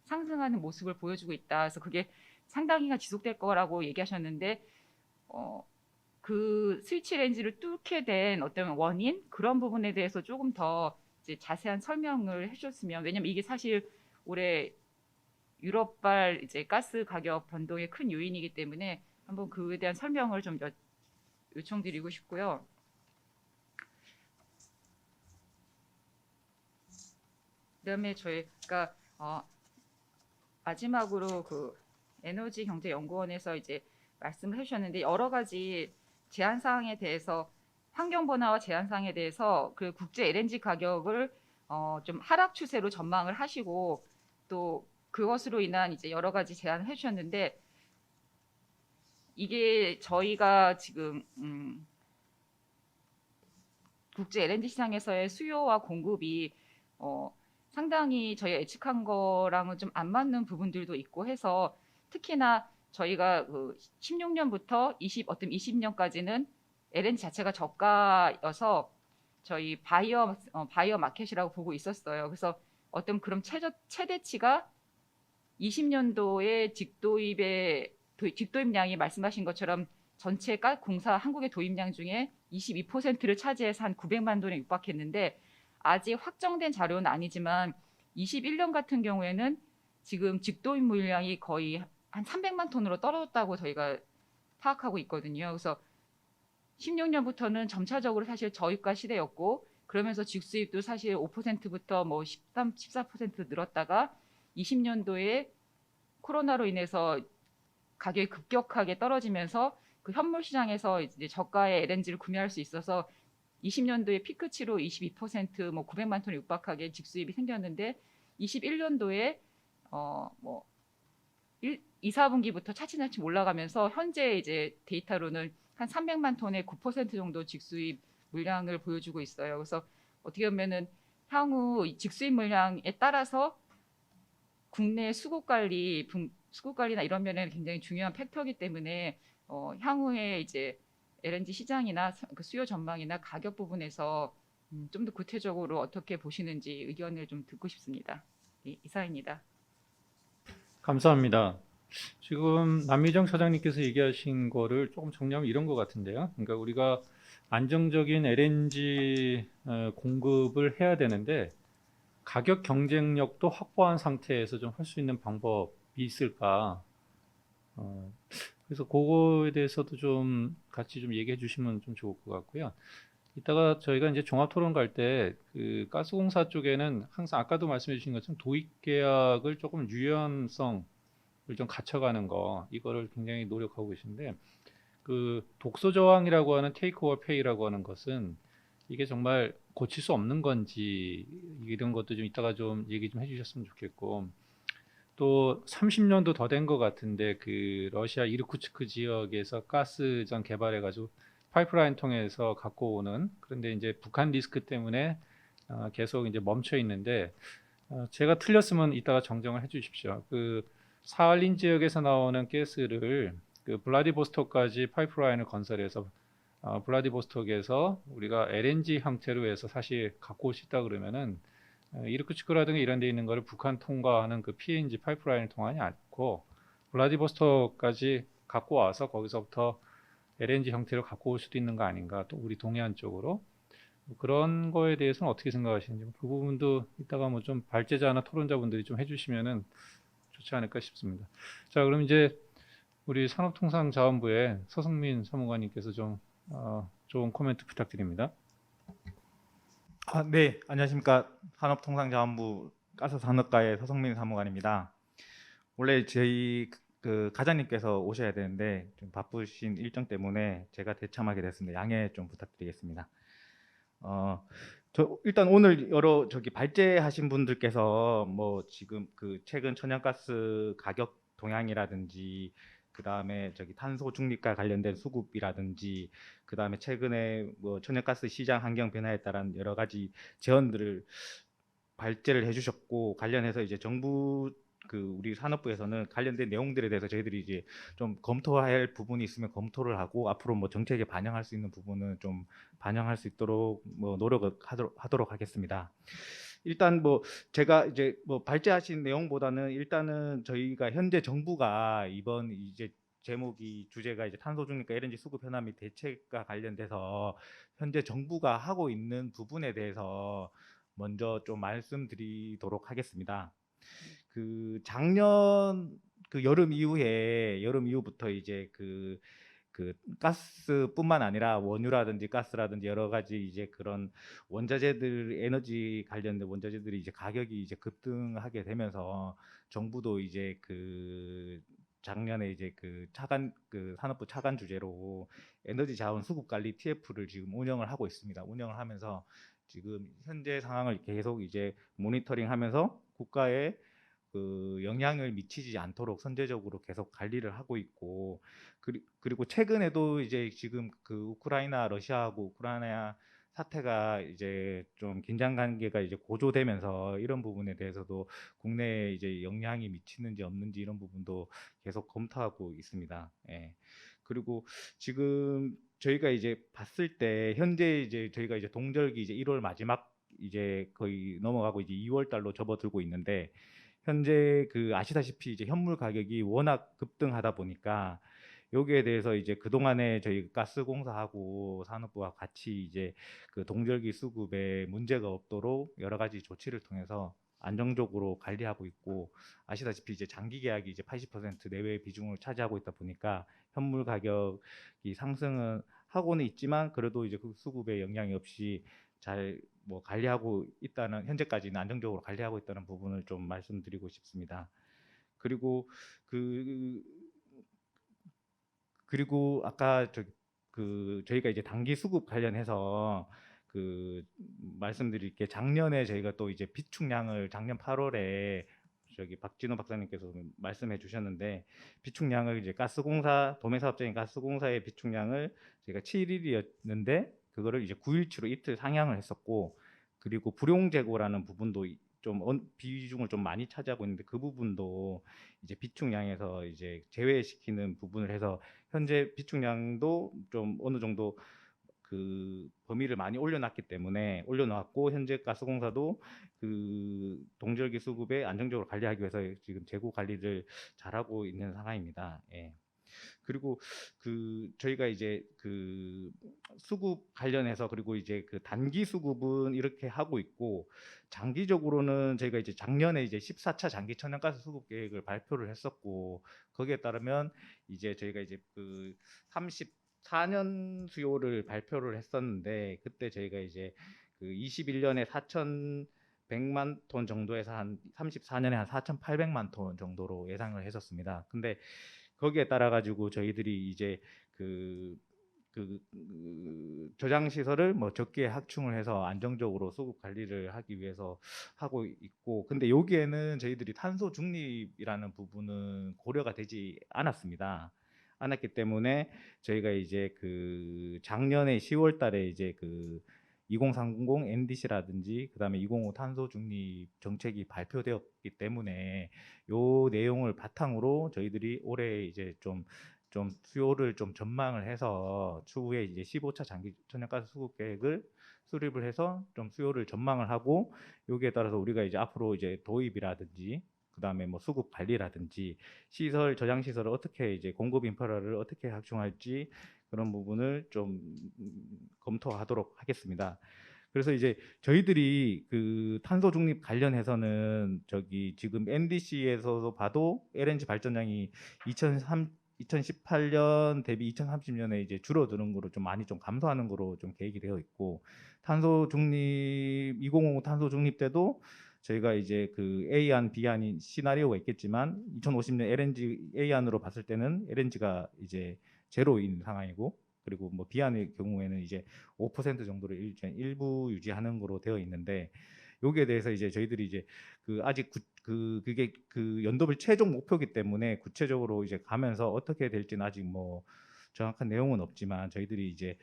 상승하는 모습을 보여주고 있다. 그래서 그게 상당히가 지속될 거라고 얘기하셨는데 그 스위치 레인지를 뚫게 된 어떤 원인 그런 부분에 대해서 조금 더 이제 자세한 설명을 해주셨으면 왜냐면 이게 사실 올해 유럽발 이제 가스 가격 변동의 큰 요인이기 때문에 한번 그에 대한 설명을 좀 요청드리고 싶고요. 그다음에 저희가 마지막으로 그 에너지경제연구원에서 이제 말씀을 해주셨는데 여러 가지 제한 사항에 대해서 환경 변화와 제한 사항에 대해서 그 국제 LNG 가격을 좀 하락 추세로 전망을 하시고 또 그것으로 인한 이제 여러 가지 제안을 해주셨는데 이게 저희가 지금 국제 LNG 시장에서의 수요와 공급이 상당히 저희 예측한 거랑은 좀 안 맞는 부분들도 있고 해서 특히나 저희가 그 16년부터 20년까지는 LNG 자체가 저가여서 저희 바이어 마켓이라고 보고 있었어요. 그래서 어떤 그런 최대치가 20년도에 직도입량이 말씀하신 것처럼 전체 공사 한국의 도입량 중에 22%를 차지해서 한 900만 톤에 육박했는데 아직 확정된 자료는 아니지만 21년 같은 경우에는 지금 직도입 물량이 거의 한 300만 톤으로 떨어졌다고 저희가 파악하고 있거든요. 그래서 16년부터는 점차적으로 사실 저유가 시대였고 그러면서 직수입도 사실 5%부터 뭐 13, 14% 늘었다가 20년도에 코로나로 인해서 가격이 급격하게 떨어지면서 그 현물 시장에서 이제 저가의 LNG를 구매할 수 있어서 20년도에 피크치로 22%뭐 900만 톤에 육박하게 직수입이 생겼는데 21년도에 뭐 2, 4분기부터 차츰차츰 올라가면서 현재 이제 데이터로는 한 300만 톤의 9% 정도 직수입 물량을 보여주고 있어요. 그래서 어떻게 보면은 향후 직수입 물량에 따라서 국내 수급 관리나 이런 면에는 굉장히 중요한 팩터이기 때문에 향후에 이제 LNG 시장이나 그 수요 전망이나 가격 부분에서 좀 더 구체적으로 어떻게 보시는지 의견을 좀 듣고 싶습니다. 이사입니다. 감사합니다. 지금 남미정 차장님께서 얘기하신 거를 조금 정리하면 이런 것 같은데요. 그러니까 우리가 안정적인 LNG 공급을 해야 되는데 가격 경쟁력도 확보한 상태에서 좀 할 수 있는 방법이 있을까? 그래서 그거에 대해서도 좀 같이 좀 얘기해 주시면 좀 좋을 것 같고요. 이따가 저희가 이제 종합 토론 갈 때 그 가스공사 쪽에는 항상 아까도 말씀해 주신 것처럼 도입 계약을 조금 유연성을 좀 갖춰가는 거 이거를 굉장히 노력하고 계신데 그 독소 저항이라고 하는 테이크 오어 페이라고 하는 것은 이게 정말 고칠 수 없는 건지 이런 것도 좀 이따가 좀 얘기 좀 해주셨으면 좋겠고 또 30년도 더 된 것 같은데 그 러시아 이르쿠츠크 지역에서 가스전 개발해가지고 파이프라인 통해서 갖고 오는 그런데 이제 북한 리스크 때문에 계속 이제 멈춰 있는데 제가 틀렸으면 이따가 정정을 해주십시오. 그 사할린 지역에서 나오는 가스를 그 블라디보스톡까지 파이프라인을 건설해서 블라디보스톡에서 우리가 LNG 형태로 해서 사실 갖고 올 수 있다 그러면은 이르쿠츠크라든가 이런 데 있는 거를 북한 통과하는 그 PNG 파이프라인을 통하지 않고 블라디보스톡까지 갖고 와서 거기서부터 LNG 형태로 갖고 올 수도 있는 거 아닌가 또 우리 동해안 쪽으로 그런 거에 대해서는 어떻게 생각하시는지 그 부분도 이따가 뭐 좀 발제자나 토론자분들이 좀 해주시면은 좋지 않을까 싶습니다. 자 그럼 이제 우리 산업통상자원부의 서성민 사무관님께서 좀 좋은 코멘트 부탁드립니다. 네, 안녕하십니까. 산업통상자원부 가스산업과의 서성민 사무관입니다. 원래 저희 그 가장님께서 오셔야 되는데 좀 바쁘신 일정 때문에 제가 대참하게 됐습니다. 양해 좀 부탁드리겠습니다. 저 일단 오늘 여러 발제하신 분들께서 뭐 지금 그 최근 천연가스 가격 동향이라든지 그 다음에 탄소 중립과 관련된 수급이라든지 그 다음에 최근에 뭐 천연가스 시장 환경 변화에 따른 여러 가지 제언들을 발제를 해주셨고 관련해서 이제 정부 우리 산업부에서는 관련된 내용들에 대해서 저희들이 이제 좀 검토할 부분이 있으면 검토를 하고 앞으로 뭐 정책에 반영할 수 있는 부분은 좀 반영할 수 있도록 뭐 노력을 하도록 하겠습니다. 일단 뭐 제가 이제 뭐 발제하신 내용보다는 일단은 저희가 현재 정부가 이번 이제 주제가 이제 탄소 중립과 LNG 수급 현황 및 대책과 관련돼서 현재 정부가 하고 있는 부분에 대해서 먼저 좀 말씀드리도록 하겠습니다. 그 작년 그 여름 이후부터 이제 그 가스뿐만 아니라 원유라든지 가스라든지 여러 가지 이제 그런 원자재들 에너지 관련된 원자재들이 이제 가격이 이제 급등하게 되면서 정부도 이제 그 작년에 이제 그 산업부 차관 주제로 에너지 자원 수급 관리 TF를 지금 운영을 하고 있습니다. 운영을 하면서 지금 현재 상황을 계속 이제 모니터링하면서 국가에 그 영향을 미치지 않도록 선제적으로 계속 관리를 하고 있고, 그리고 최근에도 이제 지금 그 러시아하고 우크라이나 사태가 이제 좀 긴장 관계가 이제 고조되면서 이런 부분에 대해서도 국내에 이제 영향이 미치는지 없는지 이런 부분도 계속 검토하고 있습니다. 예. 그리고 지금 저희가 이제 봤을 때 현재 이제 저희가 이제 동절기 이제 1월 마지막 이제 거의 넘어가고 이제 2월 달로 접어들고 있는데, 현재 그 아시다시피 이제 현물 가격이 워낙 급등하다 보니까 여기에 대해서 이제 그동안에 저희 가스공사하고 산업부와 같이 이제 그 동절기 수급에 문제가 없도록 여러 가지 조치를 통해서 안정적으로 관리하고 있고, 아시다시피 이제 장기 계약이 이제 80% 내외의 비중을 차지하고 있다 보니까 현물 가격이 상승은 하고는 있지만 그래도 이제 그 수급에 영향이 없이 잘 뭐 관리하고 있다는, 현재까지는 안정적으로 관리하고 있다는 부분을 좀 말씀드리고 싶습니다. 그리고 그 그리고 아까 저희가 이제 단기 수급 관련해서 그 말씀드릴 게, 작년에 저희가 또 이제 비축량을 작년 8월에 저기 박진호 박사님께서 말씀해 주셨는데, 비축량을 이제 도매사업자인 가스공사의 비축량을 저희가 7일이었는데 그거를 이제 9일치로 이틀 상향을 했었고, 그리고 불용재고라는 부분도 비중을 좀 많이 차지하고 있는데 그 부분도 이제 비축량에서 이제 제외시키는 부분을 해서 현재 비축량도 좀 어느 정도 그 범위를 많이 올려놨고, 현재 가스공사도 그 동절기 수급에 안정적으로 관리하기 위해서 지금 재고 관리를 잘하고 있는 상황입니다. 예. 그리고 저희가 이제 그 수급 관련해서, 그리고 이제 그 단기 수급은 이렇게 하고 있고, 장기적으로는 저희가 이제 작년에 이제 14차 장기 천연가스 수급 계획을 발표를 했었고, 거기에 따르면 이제 저희가 이제 그 34년 수요를 발표를 했었는데, 그때 저희가 이제 그 21년에 4,100만 톤 정도에서 한 34년에 한 4,800만 톤 정도로 예상을 했었습니다. 근데 거기에 따라 가지고 저희들이 이제 저장 시설을 뭐 적게 확충을 해서 안정적으로 수급 관리를 하기 위해서 하고 있고, 근데 여기에는 저희들이 탄소 중립이라는 부분은 고려가 되지 않았기 때문에 저희가 이제 그 작년에 10월 달에 이제 그 2030 NDC라든지 그다음에 2050 탄소 중립 정책이 발표되었기 때문에 요 내용을 바탕으로 저희들이 올해 이제 좀 수요를 좀 전망을 해서 추후에 이제 15차 장기 천연가스 수급 계획을 수립을 해서 좀 수요를 전망을 하고, 여기에 따라서 우리가 이제 앞으로 이제 도입이라든지 그다음에 뭐 수급 관리라든지 저장 시설을 어떻게 이제 공급 인프라를 어떻게 확충할지 그런 부분을 좀 검토하도록 하겠습니다. 그래서 이제 저희들이 그 탄소 중립 관련해서는 저기 지금 NDC에서도 봐도 LNG 발전량이 2018년 대비 2030년에 이제 줄어드는 거로 좀 많이 좀 감소하는 거로 좀 계획이 되어 있고, 탄소 중립 2050 탄소 중립 때도 저희가 이제 그 A안, B안이 시나리오가 있겠지만 2050년 LNG A안으로 봤을 때는 LNG가 이제 제로인 상황이고, 그리고 뭐 B안의 경우에는 이제 5% 정도를 일부 유지하는 거로 되어 있는데, 여기에 대해서 이제 저희들이 이제 아직 그게 연도별 최종 목표이기 때문에 구체적으로 이제 가면서 어떻게 될지는 아직 뭐 정확한 내용은 없지만, 저희들이 이제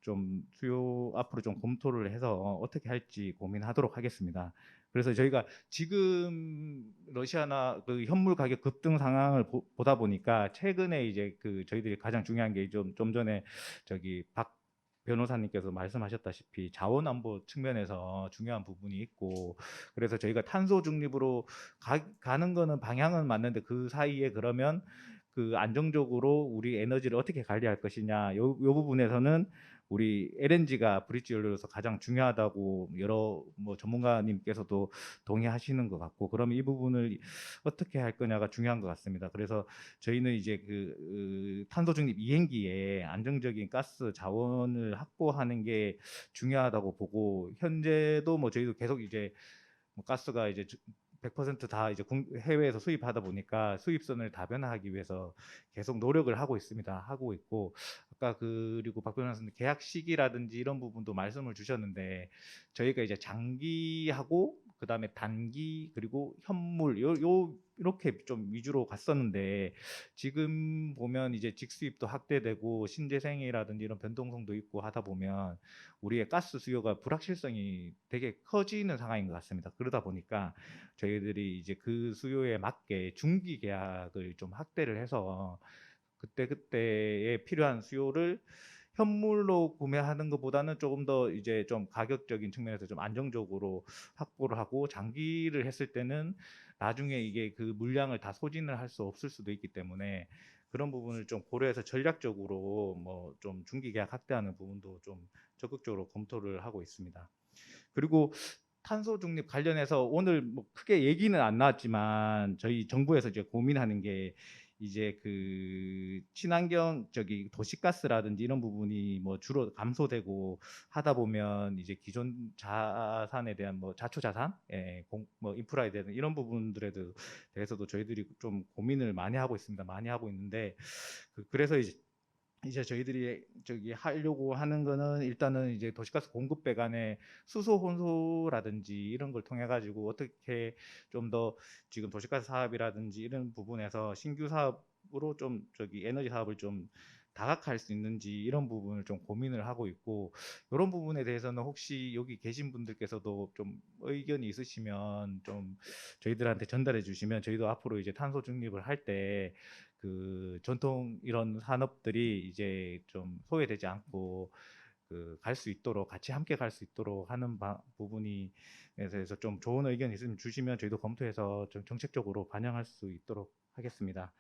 좀 수요 앞으로 좀 검토를 해서 어떻게 할지 고민하도록 하겠습니다. 그래서 저희가 지금 러시아나 그 현물 가격 급등 상황을 보다 보니까 최근에 이제 저희들이 가장 중요한 게 좀 전에 저기 박 변호사님께서 말씀하셨다시피 자원 안보 측면에서 중요한 부분이 있고, 그래서 저희가 탄소 중립으로 가는 거는 방향은 맞는데 그 사이에 그러면 그 안정적으로 우리 에너지를 어떻게 관리할 것이냐, 요 부분에서는 우리 LNG가 브릿지 연료로서 가장 중요하다고 여러 뭐 전문가님께서도 동의하시는 것 같고, 그럼 이 부분을 어떻게 할 거냐가 중요한 것 같습니다. 그래서 저희는 이제 그 탄소 중립 이행기에 안정적인 가스 자원을 확보하는 게 중요하다고 보고, 현재도 뭐 저희도 계속 이제 뭐 가스가 이제 100%다 이제 해외에서 수입하다 보니까 수입선을 다변화하기 위해서 계속 노력을 하고 있습니다. 하고 있고, 아까 그리고 박 변호사님 계약 시기라든지 이런 부분도 말씀을 주셨는데, 저희가 이제 장기하고 그다음에 단기 그리고 현물 이렇게 좀 위주로 갔었는데, 지금 보면 이제 직수입도 확대되고 신재생이라든지 이런 변동성도 있고 하다 보면 우리의 가스 수요가 불확실성이 되게 커지는 상황인 것 같습니다. 그러다 보니까 저희들이 이제 그 수요에 맞게 중기 계약을 좀 확대를 해서 그때그때에 필요한 수요를 현물로 구매하는 것보다는 조금 더 이제 좀 가격적인 측면에서 좀 안정적으로 확보를 하고, 장기를 했을 때는 나중에 이게 그 물량을 다 소진을 할 수 없을 수도 있기 때문에 그런 부분을 좀 고려해서 전략적으로 뭐 좀 중기 계약 확대하는 부분도 좀 적극적으로 검토를 하고 있습니다. 그리고 탄소 중립 관련해서 오늘 뭐 크게 얘기는 안 나왔지만 저희 정부에서 이제 고민하는 게 이제 그 친환경 도시가스라든지 이런 부분이 뭐 주로 감소되고 하다 보면 이제 기존 자산에 대한 뭐 자초자산, 뭐 인프라에 대한 이런 부분들에 대해서도 저희들이 좀 고민을 많이 하고 있습니다. 많이 하고 있는데, 그래서 이제 저희들이 하려고 하는 거는 일단은 이제 도시가스 공급 배관의 수소 혼소라든지 이런 걸 통해 가지고 어떻게 좀 더 지금 도시가스 사업이라든지 이런 부분에서 신규 사업으로 좀 에너지 사업을 좀 다각화할 수 있는지 이런 부분을 좀 고민을 하고 있고, 이런 부분에 대해서는 혹시 여기 계신 분들께서도 좀 의견이 있으시면 좀 저희들한테 전달해 주시면 저희도 앞으로 이제 탄소 중립을 할 때 그 전통 이런 산업들이 이제 좀 소외되지 않고 그 갈 수 있도록, 같이 함께 갈 수 있도록 하는 부분이 대해서 좀 좋은 의견 있으면 주시면 저희도 검토해서 좀 정책적으로 반영할 수 있도록 하겠습니다.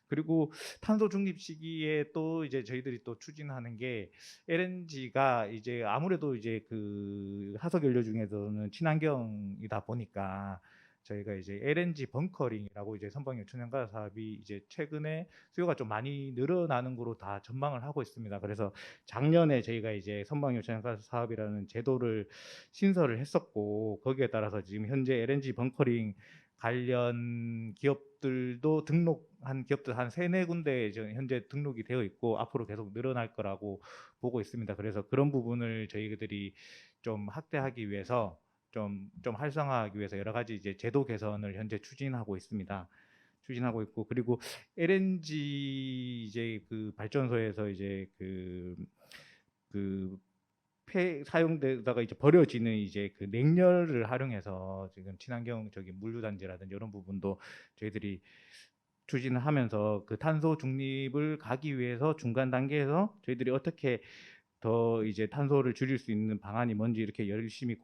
그리고 탄소 중립 시기에 또 이제 저희들이 또 추진하는 게, LNG가 이제 아무래도 이제 그 화석 연료 중에서는 친환경이다 보니까 저희가 이제 LNG 벙커링이라고 이제 선박용 천연가스 사업이 이제 최근에 수요가 좀 많이 늘어나는 거로 다 전망을 하고 있습니다. 그래서 작년에 저희가 이제 선박용 천연가스 사업이라는 제도를 신설을 했었고, 거기에 따라서 지금 현재 LNG 벙커링 관련 기업들도 등록한 기업들 한 3-4군데 현재 등록이 되어 있고 앞으로 계속 늘어날 거라고 보고 있습니다. 그래서 그런 부분을 저희들이 좀 확대하기 위해서 좀 활성화하기 위해서 여러 가지 이제 제도 개선을 현재 추진하고 있습니다. 추진하고 있고, 그리고 LNG 이제 그 발전소에서 이제 그 사용되다가 이제 버려지는 이제 그 냉열을 활용해서 지금 친환경 물류단지라든지 이런 부분도 저희들이 추진을 하면서 그 탄소 중립을 가기 위해서 중간 단계에서 저희들이 어떻게 더 이제 탄소를 줄일 수 있는 방안이 뭔지 이렇게 열심히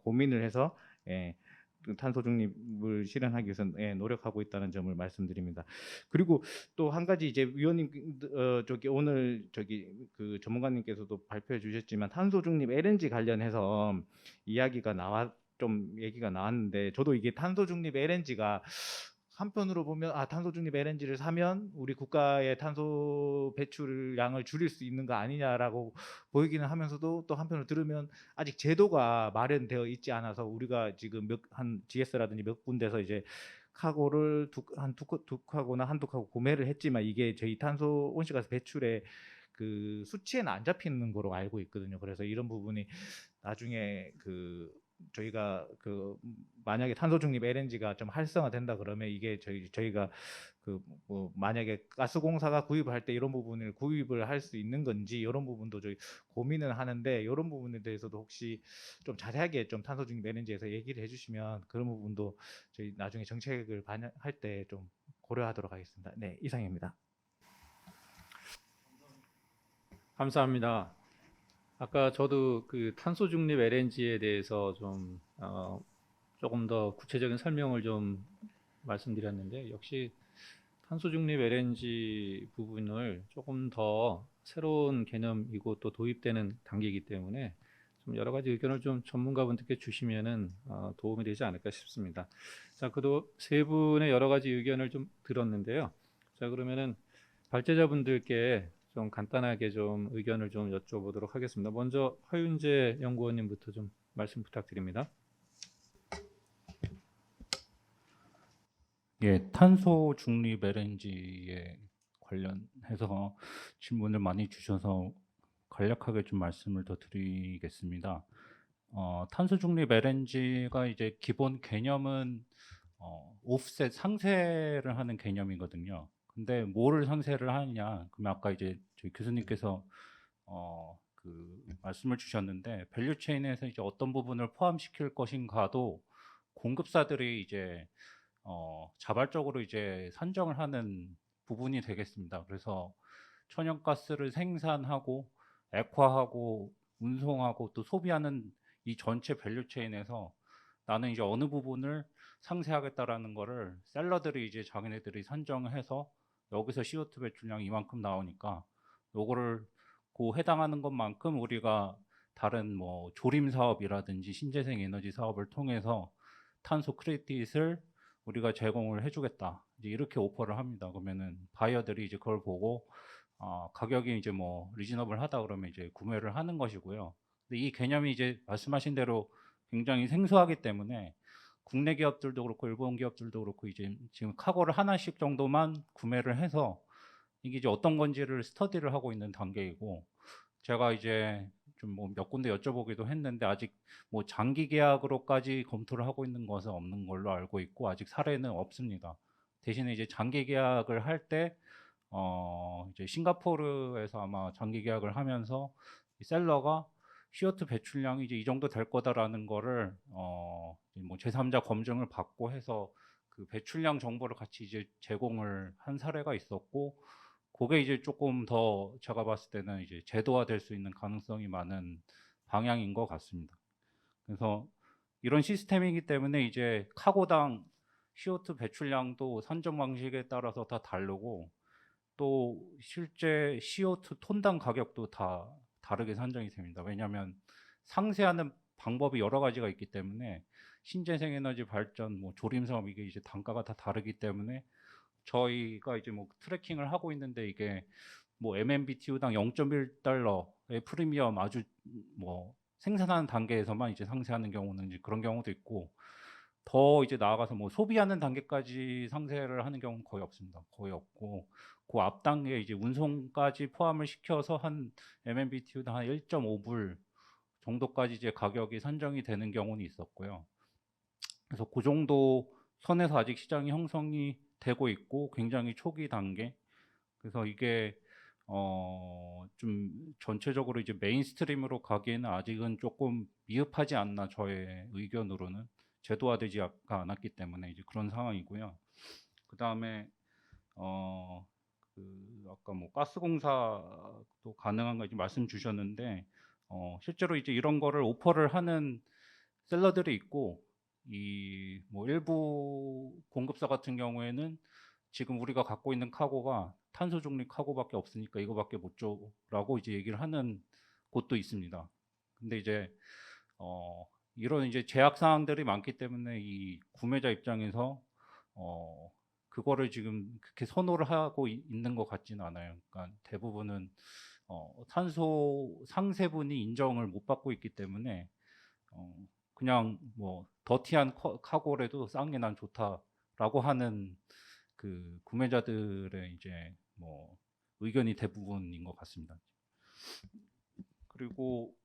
고민을 해서 그 탄소 중립을 실현하기 위해서 노력하고 있다는 점을 말씀드립니다. 그리고 또 한 가지 이제 위원님 오늘 그 전문가님께서도 발표해 주셨지만 탄소 중립 LNG 관련해서 얘기가 나왔는데, 저도 이게 탄소 중립 LNG가 한편으로 보면 탄소 중립 LNG를 사면 우리 국가의 탄소 배출량을 줄일 수 있는 거 아니냐라고 보이기는 하면서도, 또 한편으로 들으면 아직 제도가 마련되어 있지 않아서 우리가 지금 한 GS라든지 몇 군데서 이제 카고를 두 카고나 한두 카고 구매를 했지만 이게 저희 탄소 온실가스 배출의 그 수치에는 안 잡히는 거로 알고 있거든요. 그래서 이런 부분이 나중에 저희가 만약에 탄소 중립 LNG가 좀 활성화된다 그러면 이게 저희가 뭐 만약에 가스공사가 구입을 할 때 이런 부분을 구입을 할 수 있는 건지 이런 부분도 저희 고민을 하는데, 이런 부분에 대해서도 혹시 좀 자세하게 좀 탄소 중립 LNG에서 얘기를 해주시면 그런 부분도 저희 나중에 정책을 반영할 때 좀 고려하도록 하겠습니다. 네, 이상입니다. 감사합니다. 아까 저도 그 탄소 중립 LNG에 대해서 조금 더 구체적인 설명을 좀 말씀드렸는데, 역시 탄소 중립 LNG 부분을 조금 더 새로운 개념이고 또 도입되는 단계이기 때문에 좀 여러 가지 의견을 좀 전문가분들께 주시면은 도움이 되지 않을까 싶습니다. 자, 그도 세 분의 여러 가지 의견을 좀 들었는데요. 자, 그러면은 발제자분들께 좀 간단하게 좀 의견을 좀 여쭤보도록 하겠습니다. 먼저 허윤재 연구원님부터 좀 말씀 부탁드립니다. 예, 탄소 중립 LNG에 관련해서 질문을 많이 주셔서 간략하게 좀 말씀을 더 드리겠습니다. 탄소 중립 LNG가 이제 기본 개념은 오프셋 상세를 하는 개념이거든요. 근데 뭐를 상세를 하느냐? 그럼 아까 이제 저희 교수님께서 그 말씀을 주셨는데 밸류 체인에서 이제 어떤 부분을 포함시킬 것인가도 공급사들이 이제 자발적으로 이제 산정을 하는 부분이 되겠습니다. 그래서 천연가스를 생산하고 액화하고 운송하고 또 소비하는 이 전체 밸류 체인에서 나는 이제 어느 부분을 상쇄하겠다라는 거를 셀러들이 이제 자기네들이 산정해서 여기서 CO2 배출량이 이만큼 나오니까 요거를 그 해당하는 것만큼 우리가 다른 뭐 조림 사업이라든지 신재생 에너지 사업을 통해서 탄소 크레딧을 우리가 제공을 해주겠다. 이제 이렇게 오퍼를 합니다. 그러면은 바이어들이 이제 그걸 보고 가격이 이제 뭐 리즈너블하다 그러면 이제 구매를 하는 것이고요. 근데 이 개념이 이제 말씀하신 대로 굉장히 생소하기 때문에 국내 기업들도 그렇고 일본 기업들도 그렇고 이제 지금 카고를 하나씩 정도만 구매를 해서 이게 이제 어떤 건지를 스터디를 하고 있는 단계이고 제가 이제 좀 뭐 몇 군데 여쭤보기도 했는데 아직 뭐 장기 계약으로까지 검토를 하고 있는 것은 없는 걸로 알고 있고 아직 사례는 없습니다. 대신에 이제 장기 계약을 할 때 이제 싱가포르에서 아마 장기 계약을 하면서 이 셀러가 CO2 배출량이 이제 이 정도 될 거다라는 거를 뭐 제3자 검증을 받고 해서 그 배출량 정보를 같이 이제 제공을 한 사례가 있었고 그게 이제 조금 더 제가 봤을 때는 이제 제도화될 수 있는 가능성이 많은 방향인 것 같습니다. 그래서 이런 시스템이기 때문에 이제 카고당 CO2 배출량도 산정 방식에 따라서 다 다르고 또 실제 CO2 톤당 가격도 다 다르게 산정이 됩니다. 왜냐하면 상세하는 방법이 여러 가지가 있기 때문에 신재생 에너지 발전, 뭐 조림 사업 이게 이제 단가가 다 다르기 때문에 저희가 이제 뭐 트래킹을 하고 있는데 이게 뭐 MMBTU당 0.1달러의 프리미엄 아주 뭐 생산하는 단계에서만 이제 상세하는 경우는 이제 그런 경우도 있고 더 이제 나아가서 뭐 소비하는 단계까지 상세를 하는 경우는 거의 없습니다. 거의 없고 그 앞 단계 이제 운송까지 포함을 시켜서 한 MMBTU당 한 1.5불 정도까지 이제 가격이 산정이 되는 경우는 있었고요. 그래서 그 정도 선에서 아직 시장이 형성이 되고 있고 굉장히 초기 단계. 그래서 이게 좀 전체적으로 이제 메인스트림으로 가기에는 아직은 조금 미흡하지 않나 저의 의견으로는 제도화되지 않았기 때문에 이제 그런 상황이고요. 그 다음에 그 아까 뭐 가스공사도 가능한가 이제 말씀 주셨는데 실제로 이제 이런 거를 오퍼를 하는 셀러들이 있고 이 뭐 일부 공급사 같은 경우에는 지금 우리가 갖고 있는 카고가 탄소 중립 카고밖에 없으니까 이거밖에 못 줘라고 이제 얘기를 하는 곳도 있습니다. 근데 이제 이런 이제 제약 사항들이 많기 때문에 이 구매자 입장에서 그거를 지금 그렇게 선호를 하고 있는 것 같지는 않아요. 그러니까 대부분은 탄소 상세분이 인정을 못 받고 있기 때문에 그냥 뭐 더티한 카고라도 싼 게 난 좋다라고 하는 그 구매자들의 이제 뭐 의견이 대부분인 것 같습니다. 그리고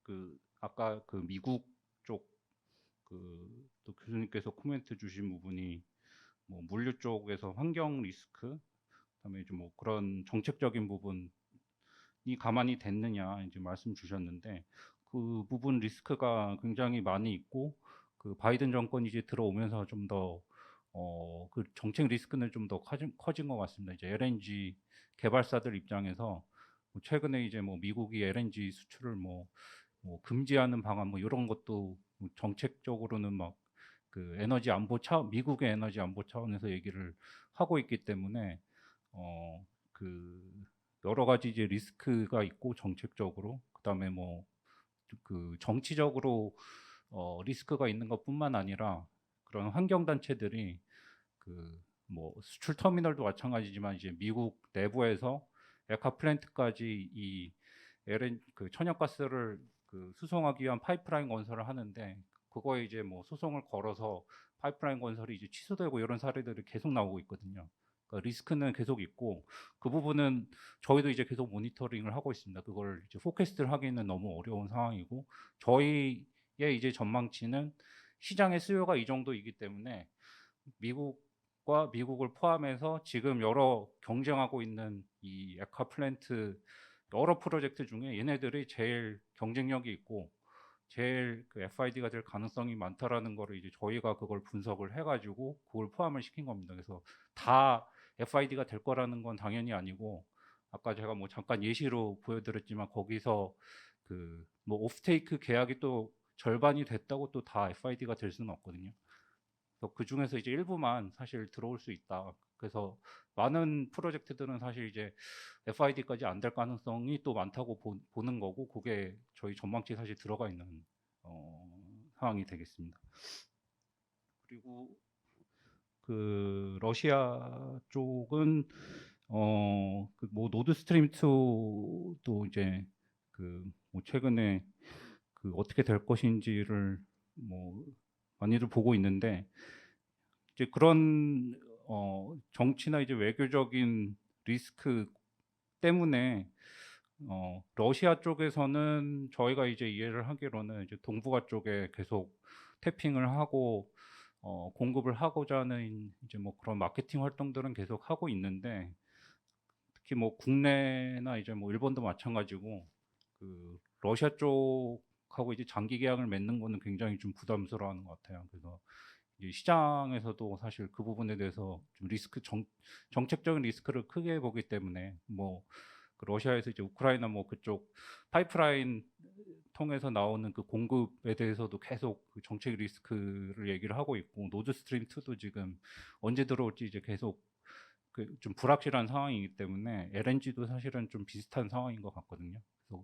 그 아까 그 미국 쪽 그 또 교수님께서 코멘트 주신 부분이 뭐 물류 쪽에서 환경 리스크, 그다음에 좀 뭐 그런 정책적인 부분이 가만히 됐느냐 이제 말씀 주셨는데 그 부분 리스크가 굉장히 많이 있고 그 바이든 정권이 이제 들어오면서 좀 더 그 정책 리스크는 좀 더 커진 것 같습니다. 이제 LNG 개발사들 입장에서 뭐 최근에 이제 뭐 미국이 LNG 수출을 뭐 금지하는 방안 뭐 이런 것도 뭐 정책적으로는 막 그 에너지 안보 미국의 에너지 안보 차원에서 얘기를 하고 있기 때문에 그 여러 가지 이제 리스크가 있고 정책적으로 그다음에 뭐 그 정치적으로 리스크가 있는 것뿐만 아니라 그런 환경 단체들이 그 뭐 수출 터미널도 마찬가지지만 이제 미국 내부에서 에카 플랜트까지 이 LN 그 천연가스를 그 수송하기 위한 파이프라인 건설을 하는데 그거에 이제 뭐 소송을 걸어서 파이프라인 건설이 이제 취소되고 이런 사례들이 계속 나오고 있거든요. 그러니까 리스크는 계속 있고 그 부분은 저희도 이제 계속 모니터링을 하고 있습니다. 그걸 이제 포캐스트를 하기는 너무 어려운 상황이고 저희의 이제 전망치는 시장의 수요가 이 정도이기 때문에 미국을 포함해서 지금 여러 경쟁하고 있는 이 에카 플랜트 여러 프로젝트 중에 얘네들이 제일 경쟁력이 있고 제일 그 FID가 될 가능성이 많다라는 거를 이제 저희가 그걸 분석을 해가지고 그걸 포함을 시킨 겁니다. 그래서 다 FID가 될 거라는 건 당연히 아니고 아까 제가 뭐 잠깐 예시로 보여드렸지만 거기서 그 뭐 오프테이크 계약이 또 절반이 됐다고 또 다 FID가 될 수는 없거든요. 그래서 그 중에서 이제 일부만 사실 들어올 수 있다. 그래서 많은 프로젝트들은 사실 이제 FID까지 안 될 가능성이 또 많다고 보는 거고 그게 저희 전망치에 사실 들어가 있는 상황이 되겠습니다. 그리고 그 러시아 쪽은 그 뭐 노드스트림 2도 이제 그 뭐 최근에 그 어떻게 될 것인지를 뭐 많이들 보고 있는데 이제 그런 정치나 이제 외교적인 리스크 때문에 러시아 쪽에서는 저희가 이제 이해를 하기로는 이제 동북아 쪽에 계속 태핑을 하고 공급을 하고자 하는 이제 뭐 그런 마케팅 활동들은 계속 하고 있는데 특히 뭐 국내나 이제 뭐 일본도 마찬가지고 그 러시아 쪽하고 이제 장기 계약을 맺는 거는 굉장히 좀 부담스러워하는 것 같아요. 그래서 이제 시장에서도 사실 그 부분에 대해서 좀 정책적인 리스크를 크게 보기 때문에 뭐 그 러시아에서 이제 우크라이나 뭐 그쪽 파이프라인 통해서 나오는 그 공급에 대해서도 계속 그 정책 리스크를 얘기를 하고 있고 노드스트림 2도 지금 언제 들어올지 이제 계속 그 좀 불확실한 상황이기 때문에 LNG도 사실은 좀 비슷한 상황인 것 같거든요. 그래서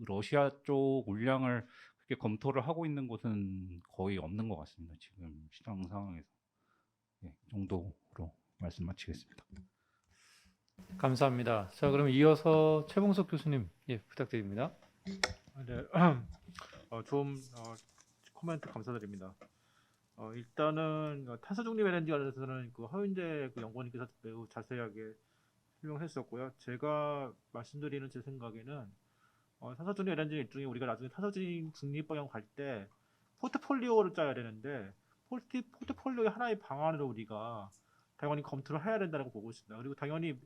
러시아 쪽 물량을 그렇게 검토를 하고 있는 곳은 거의 없는 것 같습니다. 지금 시장 상황에서. 이 정도로 말씀 마치겠습니다. 감사합니다. 자, 그럼 이어서 최봉석 교수님 부탁드립니다. 네, 코멘트 감사드립니다. 일단은 탄소 중립 에너지 관련해서는 그 허윤재 그 연구원님께서 매우 자세하게 설명했었고요. 제가 말씀드리는 제 생각에는 탄소 중립 에너지 일종의 우리가 나중에 탄소 중립 방향 갈 때 포트폴리오를 짜야 되는데 포트폴리오의 하나의 방안으로 우리가 당연히 검토를 해야 된다고 보고 있습니다. 그리고 당연히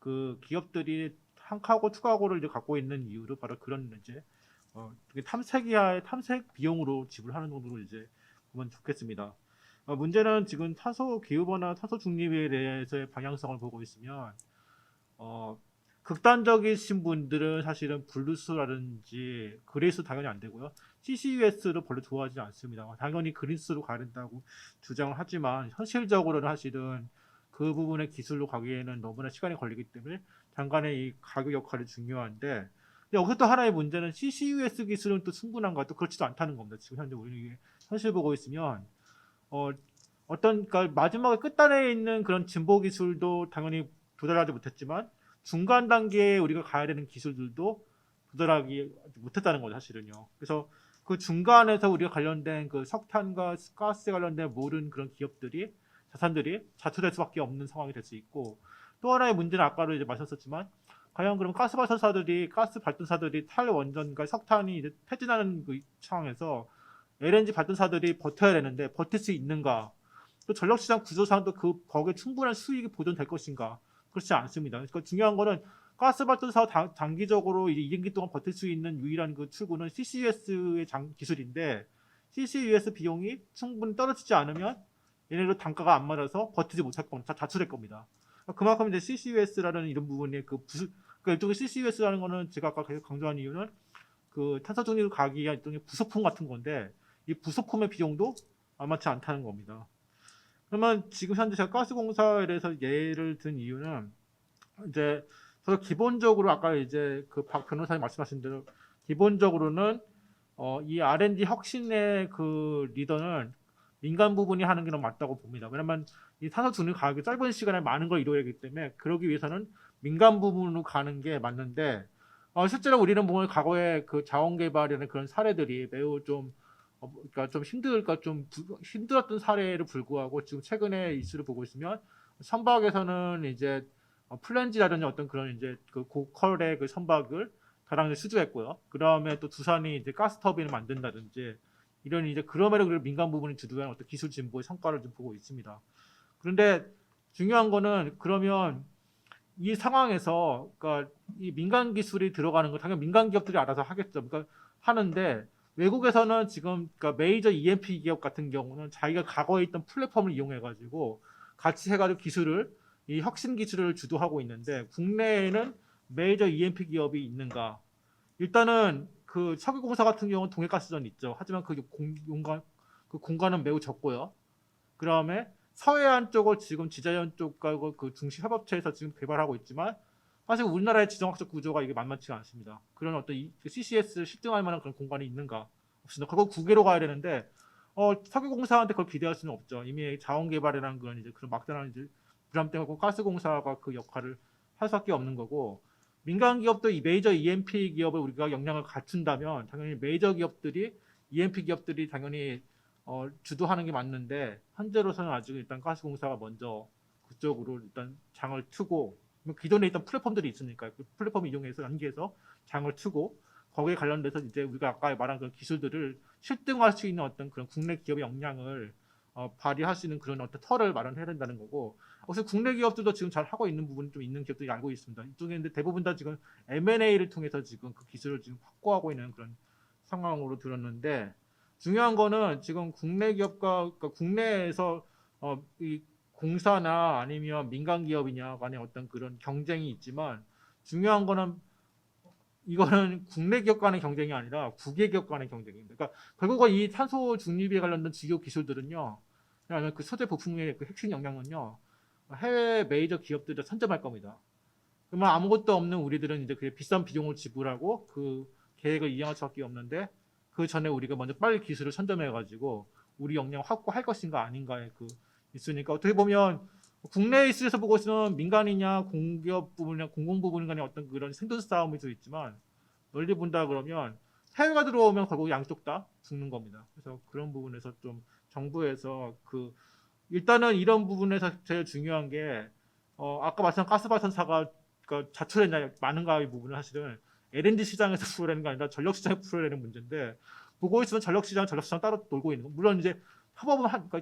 그 기업들이 한 카고 투 카고를 이제 갖고 있는 이유로 바로 그런 이제 탐색 비용으로 지불하는 정도로 이제 보면 좋겠습니다. 문제는 지금 탄소 기후변화, 탄소 중립에 대해서의 방향성을 보고 있으면 극단적이신 분들은 사실은 블루스라든지 그레이스 당연히 안 되고요. CCUS를 별로 좋아하지 않습니다. 당연히 그린스로 가야 된다고 주장을 하지만 현실적으로는 사실은 그 부분의 기술로 가기에는 너무나 시간이 걸리기 때문에 잠깐의 이 가격 역할이 중요한데 여기서 또 하나의 문제는 CCUS 기술은 또 충분한가 또 그렇지도 않다는 겁니다. 지금 현재 우리 현실 보고 있으면 그러니까 마지막에 끝단에 있는 그런 진보 기술도 당연히 도달하지 못했지만 중간 단계에 우리가 가야 되는 기술들도 도달하기 못했다는 거죠, 사실은요. 그래서 그 중간에서 우리가 관련된 그 석탄과 가스에 관련된 모든 그런 기업들이 자산들이 자초될 수밖에 없는 상황이 될 수 있고 또 하나의 문제는 아까도 이제 마셨었지만 과연 그럼 가스 발전사들이 탈원전과 석탄이 이제 퇴진하는 그 상황에서 LNG 발전사들이 버텨야 되는데 버틸 수 있는가? 또 전력시장 구조상도 거기에 충분한 수익이 보존될 것인가? 그렇지 않습니다. 그러니까 중요한 거는 가스 발전사 장기적으로 이제 2년기 동안 버틸 수 있는 유일한 그 출구는 CCUS의 기술인데 CCUS 비용이 충분히 떨어지지 않으면 얘네들 단가가 안 맞아서 버티지 못할 겁니다. 자초될 겁니다. 그만큼 이제 CCUS라는 이런 부분에 그러니까 일종의 CCUS라는 거는 제가 아까 계속 강조한 이유는 그 탄소 중립을 가기 위한 일종의 부속품 같은 건데 이 부속품의 비용도 만만치 않다는 겁니다. 그러면 지금 현재 제가 가스공사에 대해서 예를 든 이유는 이제 저도 기본적으로 아까 이제 그 박 변호사님 말씀하신 대로 기본적으로는 이 R&D 혁신의 그 리더는 민간 부분이 하는 게 너무 맞다고 봅니다. 왜냐면 이 탄소 중립 가격이 짧은 시간에 많은 걸 이루어야 하기 때문에 그러기 위해서는 민간 부분으로 가는 게 맞는데 실제로 우리는 뭐 과거에 그 자원 개발이라는 그런 사례들이 매우 좀 그러니까 좀 힘들었던 사례를 불구하고 지금 최근에 이슈를 보고 있으면 선박에서는 이제 플랜지라든지 어떤 그런 이제 그 고퀄의 그 선박을 가장 수주했고요. 그 다음에 또 두산이 이제 가스 터빈을 만든다든지 이런 이제 그럼에도 민간 부분이 주도한 어떤 기술 진보의 성과를 좀 보고 있습니다. 그런데 중요한 거는 그러면 이 상황에서 그러니까 이 민간 기술이 들어가는 거 당연히 민간 기업들이 알아서 하겠죠. 그러니까 하는데 외국에서는 지금 그러니까 메이저 EMP 기업 같은 경우는 자기가 과거에 있던 플랫폼을 이용해 가지고 같이 해가지고 기술을 이 혁신 기술을 주도하고 있는데 국내에는 메이저 EMP 기업이 있는가? 일단은 그 석유공사 같은 경우는 동해가스전 있죠. 하지만 그 공간은 매우 적고요. 그 다음에 서해안 쪽을 지금 지자연 쪽과 그 중시 협업체에서 지금 개발하고 있지만 사실 우리나라의 지정학적 구조가 이게 만만치가 않습니다. 그런 어떤 CCS를 실증할 만한 그런 공간이 있는가? 없습니다. 그거 국외로 가야 되는데 석유공사한테 그걸 기대할 수는 없죠. 이미 자원 개발이라는 그런 이제 그런 막연한 이제 부담 때문에 가스공사가 그 역할을 할 수밖에 없는 거고 민간 기업도 이 메이저 EMP 기업을 우리가 역량을 갖춘다면 당연히 메이저 기업들이 EMP 기업들이 당연히 주도하는 게 맞는데 현재로서는 아직 일단 가스공사가 먼저 그쪽으로 일단 장을 트고 기존에 있던 플랫폼들이 있으니까 그 플랫폼 이용해서 연계해서 장을 트고 거기에 관련돼서 이제 우리가 아까 말한 그런 기술들을 실증할 수 있는 어떤 그런 국내 기업의 역량을 발휘할 수 있는 그런 어떤 털을 마련해야 된다는 거고 그래서 국내 기업들도 지금 잘 하고 있는 부분이 좀 있는 기업들이 알고 있습니다. 이쪽에 있는데 대부분 다 지금 M&A를 통해서 지금 그 기술을 지금 확보하고 있는 그런 상황으로 들었는데 중요한 거는 지금 국내 기업과 그러니까 국내에서 이 공사나 아니면 민간 기업이냐 간의 어떤 그런 경쟁이 있지만 중요한 거는 이거는 국내 기업 간의 경쟁이 아니라 국외 기업 간의 경쟁입니다. 그러니까 결국은 이 탄소 중립에 관련된 주요 기술들은요, 그다음에 그 소재 부품의 그 핵심 역량은요, 해외 메이저 기업들이 선점할 겁니다. 그러면 아무것도 없는 우리들은 이제 그 비싼 비용을 지불하고 그 계획을 이행할 수밖에 없는데 그 전에 우리가 먼저 빨리 기술을 선점해가지고 우리 역량 확보할 것인가 아닌가에 그 있으니까 어떻게 보면 국내 이슈에서 보고 있으면 민간이냐 공기업 부분이냐 공공 부분 간의 어떤 그런 생존 싸움이 좀 있지만 널리 본다 그러면 해외가 들어오면 결국 양쪽 다 죽는 겁니다. 그래서 그런 부분에서 좀 정부에서 그 일단은 이런 부분에서 제일 중요한 게 아까 말씀한 가스 발전사가 그러니까 자초했냐 많은가의 부분은 사실은 LNG 시장에서 풀어내는 게 아니라 전력 시장에 풀어내는 문제인데 보고 있으면 전력 시장 따로 놀고 있는 거. 물론 이제 그러니까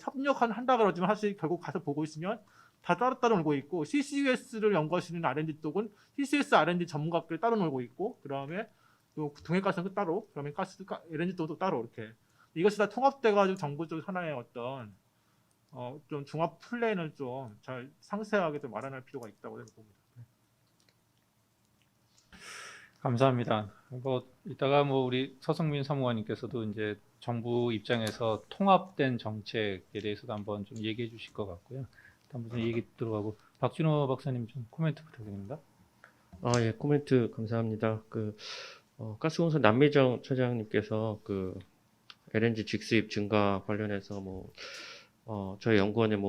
한다 그러지만 사실 결국 가서 보고 있으면 다 따로 놀고 있고 CCUS를 연구하시는 R&D 쪽은 CCS R&D 전문가들이 따로 놀고 있고 그 다음에 또 동해가스는 따로 그러면 LNG 쪽도 따로 이렇게 이것이 다 통합돼가지고 정부 쪽 하나의 어떤 좀 종합 플랜을 좀 잘 상세하게 좀 마련할 필요가 있다고 생각합니다. 감사합니다. 뭐 이따가 뭐 우리 서성민 사무관님께서도 이제 정부 입장에서 통합된 정책에 대해서도 한번 좀 얘기해 주실 것 같고요. 한번 좀 얘기 들어가고 박준호 박사님 좀 코멘트 부탁드립니다. 예, 코멘트 감사합니다. 가스공사 남미정 처장님께서 그 LNG 직수입 증가 관련해서 저희 연구원의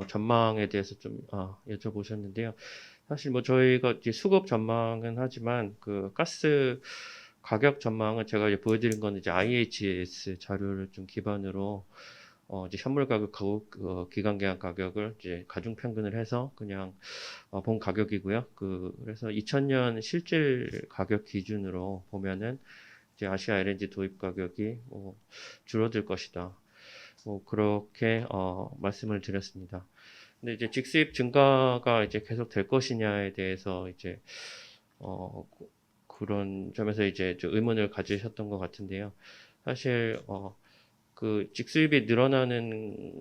전망에 대해서 좀 여쭤보셨는데요. 사실 저희가 이제 수급 전망은 하지만 그 가스 가격 전망은 제가 이제 보여드린 건 이제 IHS 자료를 좀 기반으로 이제 현물 가격, 기간 계약 가격을 이제 가중 평균을 해서 그냥 본 가격이고요. 그래서 2000년 실질 가격 기준으로 보면은 이제 아시아 LNG 도입 가격이 줄어들 것이다. 그렇게 말씀을 드렸습니다. 근데 이제 직수입 증가가 이제 계속 될 것이냐에 대해서 이제 그런 점에서 이제 좀 의문을 가지셨던 것 같은데요. 사실 그 직수입이 늘어나는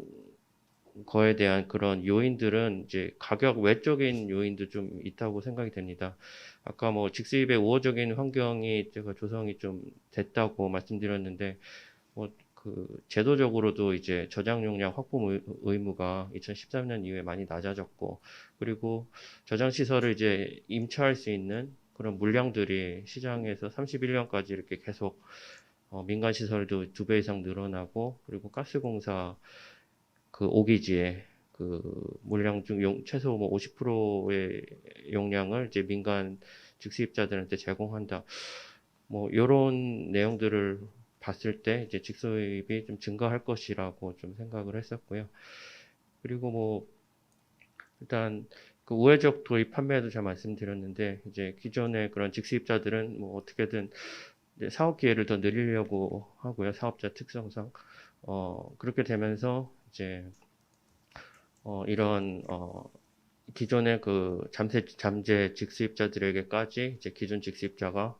거에 대한 그런 요인들은 이제 가격 외적인 요인도 좀 있다고 생각이 됩니다. 아까 직수입의 우호적인 환경이 제가 조성이 좀 됐다고 말씀드렸는데 그 제도적으로도 이제 저장 용량 확보 의무가 2013년 이후에 많이 낮아졌고, 그리고 저장 시설을 이제 임차할 수 있는 그런 물량들이 시장에서 31년까지 이렇게 계속 민간 시설도 2배 이상 늘어나고, 그리고 가스공사 그 5기지에 그 물량 중 최소 뭐 50%의 용량을 이제 민간 직수입자들한테 제공한다. 뭐 이런 내용들을 봤을 때 이제 직수입이 좀 증가할 것이라고 좀 생각을 했었고요. 그리고 뭐 일단 그 우회적 도입 판매도 제가 말씀드렸는데, 이제 기존의 그런 직수입자들은 뭐 어떻게든 이제 사업 기회를 더 늘리려고 하고요. 사업자 특성상 그렇게 되면서 이제 이런 기존의 그 잠재 직수입자들에게까지 이제 기존 직수입자가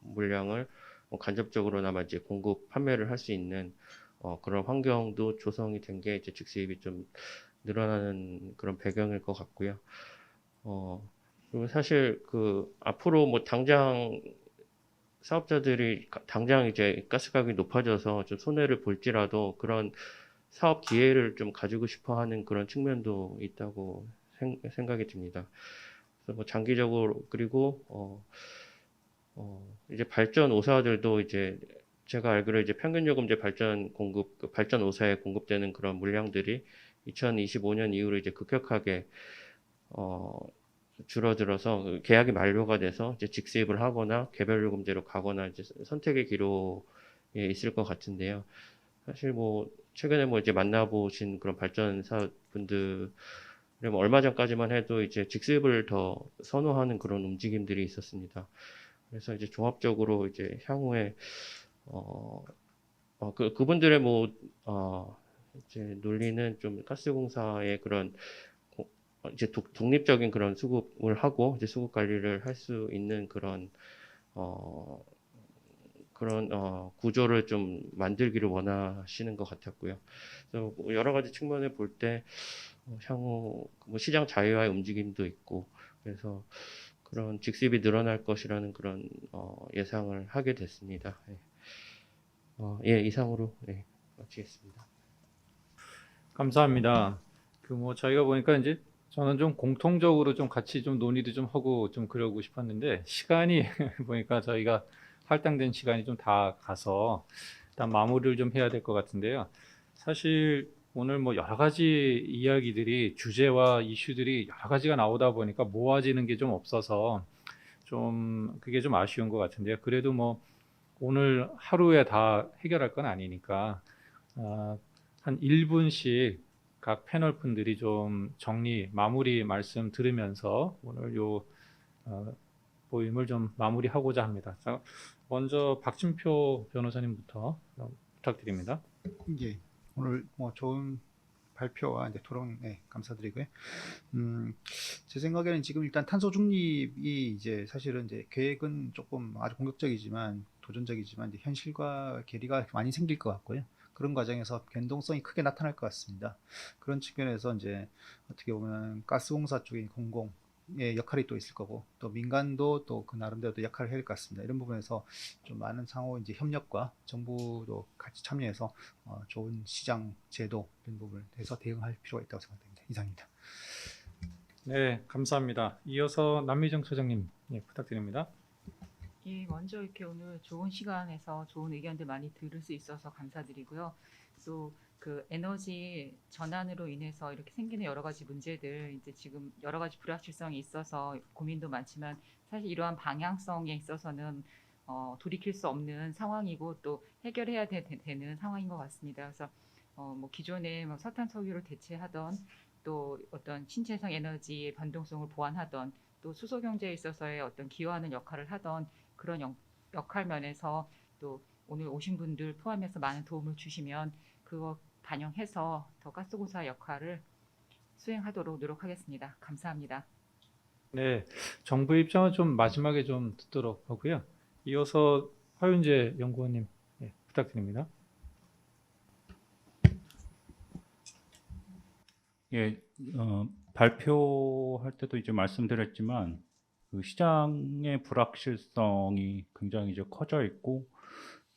물량을 간접적으로나마 이제 공급 판매를 할 수 있는 그런 환경도 조성이 된 게 이제 직수입이 좀 늘어나는 그런 배경일 것 같고요. 그리고 사실 그 앞으로 뭐 당장 사업자들이 당장 이제 가스 가격이 높아져서 좀 손해를 볼지라도 그런 사업 기회를 좀 가지고 싶어 하는 그런 측면도 있다고 생각이 듭니다. 그래서 뭐 장기적으로, 그리고 이제 발전 5사들도 이제 제가 알기로 이제 평균 요금제 발전 공급, 그 발전 5사에 공급되는 그런 물량들이 2025년 이후로 이제 급격하게 줄어들어서 그 계약이 만료가 돼서 이제 직수입을 하거나 개별 요금제로 가거나 이제 선택의 기로에 있을 것 같은데요. 사실 뭐 최근에 뭐 이제 만나보신 그런 발전사 분들 뭐 얼마 전까지만 해도 이제 직수입을 더 선호하는 그런 움직임들이 있었습니다. 그래서 이제 종합적으로 이제 향후에 그분들의 뭐 이제 논리는 좀 가스공사의 그런 이제 독립적인 그런 수급을 하고 이제 수급 관리를 할 수 있는 그런 구조를 좀 만들기를 원하시는 것 같았고요. 그래서 여러 가지 측면을 볼 때 향후 뭐 시장 자유화의 움직임도 있고, 그래서 그런 직수입이 늘어날 것이라는 그런 예상을 하게 됐습니다. 예, 이상으로 마치겠습니다. 감사합니다. 그 뭐 저희가 보니까 이제 저는 좀 공통적으로 좀 같이 좀 논의도 좀 하고 좀 그러고 싶었는데 시간이 보니까 저희가 할당된 시간이 좀 다 가서 일단 마무리를 좀 해야 될 것 같은데요. 사실 오늘 뭐 여러 가지 이야기들이 주제와 이슈들이 여러 가지가 나오다 보니까 모아지는 게 좀 없어서 좀 그게 좀 아쉬운 것 같은데요. 그래도 뭐 오늘 하루에 다 해결할 건 아니니까 한 1분씩 각 패널 분들이 좀 정리, 마무리 말씀 들으면서 오늘 요 모임을 좀 마무리하고자 합니다. 자, 먼저 박진표 변호사님부터 부탁드립니다. 예, 오늘 뭐 좋은 발표와 이제 토론 감사드리고요. 제 생각에는 지금 일단 탄소 중립이 이제 사실은 이제 계획은 조금 아주 공격적이지만 도전적이지만 이제 현실과 괴리가 많이 생길 것 같고요. 그런 과정에서 변동성이 크게 나타날 것 같습니다. 그런 측면에서 이제 어떻게 보면 가스공사 쪽인 공공의 역할이 또 있을 거고, 또 민간도 또 그 나름대로 역할을 해야 될 것 같습니다. 이런 부분에서 좀 많은 상호 이제 협력과 정부도 같이 참여해서 좋은 시장 제도 이런 부분을 해서 대응할 필요가 있다고 생각됩니다. 이상입니다. 네, 감사합니다. 이어서 남미정 처장님 부탁드립니다. 예, 먼저 이렇게 오늘 좋은 시간에서 좋은 의견들 많이 들을 수 있어서 감사드리고요. 또 그 에너지 전환으로 인해서 이렇게 생기는 여러 가지 문제들, 이제 지금 여러 가지 불확실성이 있어서 고민도 많지만 사실 이러한 방향성에 있어서는 돌이킬 수 없는 상황이고 또 해결해야 되는 상황인 것 같습니다. 그래서 뭐 기존에 뭐 석탄 석유를 대체하던 또 어떤 신재생 에너지의 변동성을 보완하던 또 수소 경제에 있어서의 어떤 기여하는 역할을 하던 그런 역할 면에서 또 오늘 오신 분들 포함해서 많은 도움을 주시면 그거 반영해서 더 가스공사 역할을 수행하도록 노력하겠습니다. 감사합니다. 네, 정부 입장은 좀 마지막에 좀 듣도록 하고요. 이어서 화윤재 연구원님 부탁드립니다. 예, 발표할 때도 이제 말씀드렸지만 그 시장의 불확실성이 굉장히 이제 커져 있고,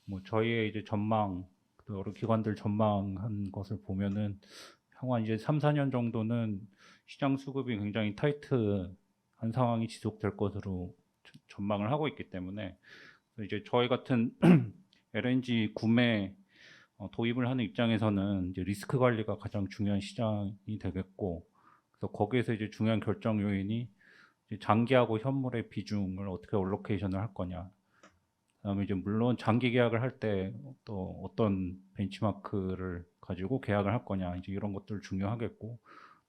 뭐 저희의 이제 전망, 또 여러 기관들 전망한 것을 보면은 향후 이제 3, 4년 정도는 시장 수급이 굉장히 타이트한 상황이 지속될 것으로 전망을 하고 있기 때문에 그래서 이제 저희 같은 LNG 구매 도입을 하는 입장에서는 이제 리스크 관리가 가장 중요한 시장이 되겠고, 그래서 거기에서 이제 중요한 결정 요인이 이제 장기하고 현물의 비중을 어떻게 올로케이션을 할 거냐. 그다음에 이제 물론 장기 계약을 할 때 또 어떤 벤치마크를 가지고 계약을 할 거냐, 이제 이런 것들 중요하겠고,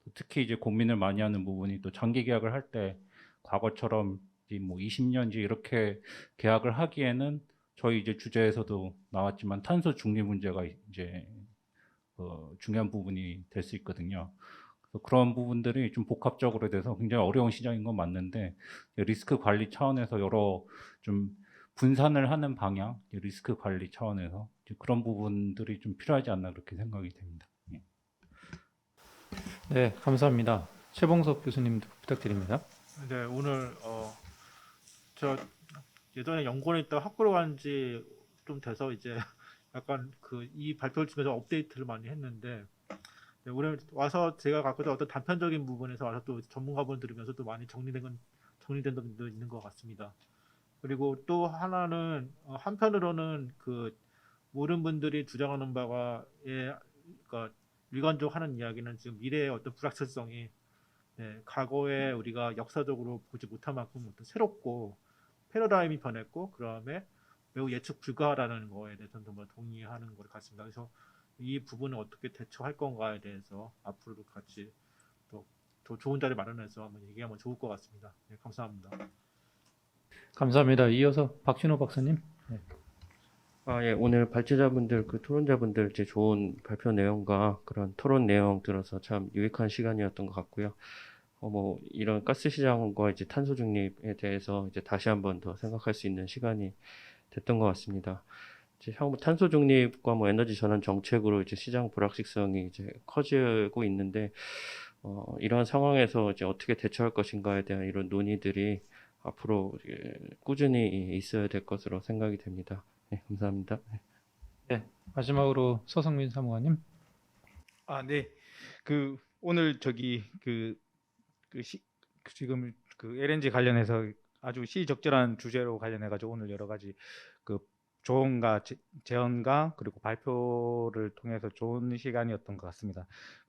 또 특히 이제 고민을 많이 하는 부분이 또 장기 계약을 할 때 과거처럼 이제 뭐 20년 이제 이렇게 계약을 하기에는 저희 이제 주제에서도 나왔지만 탄소 중립 문제가 이제 중요한 부분이 될 수 있거든요. 그래서 그런 부분들이 좀 복합적으로 돼서 굉장히 어려운 시장인 건 맞는데 리스크 관리 차원에서 여러 좀 분산을 하는 방향, 리스크 관리 차원에서 이제 그런 부분들이 좀 필요하지 않나 그렇게 생각이 됩니다. 예. 네, 감사합니다. 최봉석 교수님도 부탁드립니다. 네, 오늘 저 예전에 연구원에 있다가 학교로 간 지 좀 돼서 이제 약간 그 이 발표를 통해서 업데이트를 많이 했는데, 네, 오늘 와서 제가 갖고 있던 어떤 단편적인 부분에서 와서 또 전문가분 들으면서 또 많이 정리된 점도 있는 것 같습니다. 그리고 또 하나는 한편으로는 그 모든 분들이 주장하는 바가 그러니까 일관적으로 하는 이야기는 지금 미래의 어떤 불확실성이, 네, 과거에 우리가 역사적으로 보지 못한 만큼 어떤 새롭고 패러다임이 변했고 그다음에 매우 예측 불가하다는 거에 대해서는 정말 동의하는 것 같습니다. 그래서 이 부분을 어떻게 대처할 건가에 대해서 앞으로도 같이 또 좋은 자리 마련해서 한번 얘기하면 좋을 것 같습니다. 네, 감사합니다. 감사합니다. 이어서 박진호 박사님. 네. 예, 오늘 발제자분들, 그 토론자분들 제 좋은 발표 내용과 그런 토론 내용 들어서 참 유익한 시간이었던 것 같고요. 뭐 이런 가스 시장과 이제 탄소 중립에 대해서 이제 다시 한번 더 생각할 수 있는 시간이 됐던 것 같습니다. 이제 향후 탄소 중립과 뭐 에너지 전환 정책으로 이제 시장 불확실성이 이제 커지고 있는데, 이러한 상황에서 이제 어떻게 대처할 것인가에 대한 이런 논의들이 앞으로 꾸준히 있어야 될 것으로 생각이 됩니다. 네, 감사합니다. 네, 마지막으로 서성민 사무관님. 네. 그 오늘 저기 지금 그 LNG 관련해서 아주 시적절한 주제로 관련해 가지고 오늘 여러 가지 그 조언과 제언과 그리고 발표를 통해서 좋은 시간이었던 것 같습니다.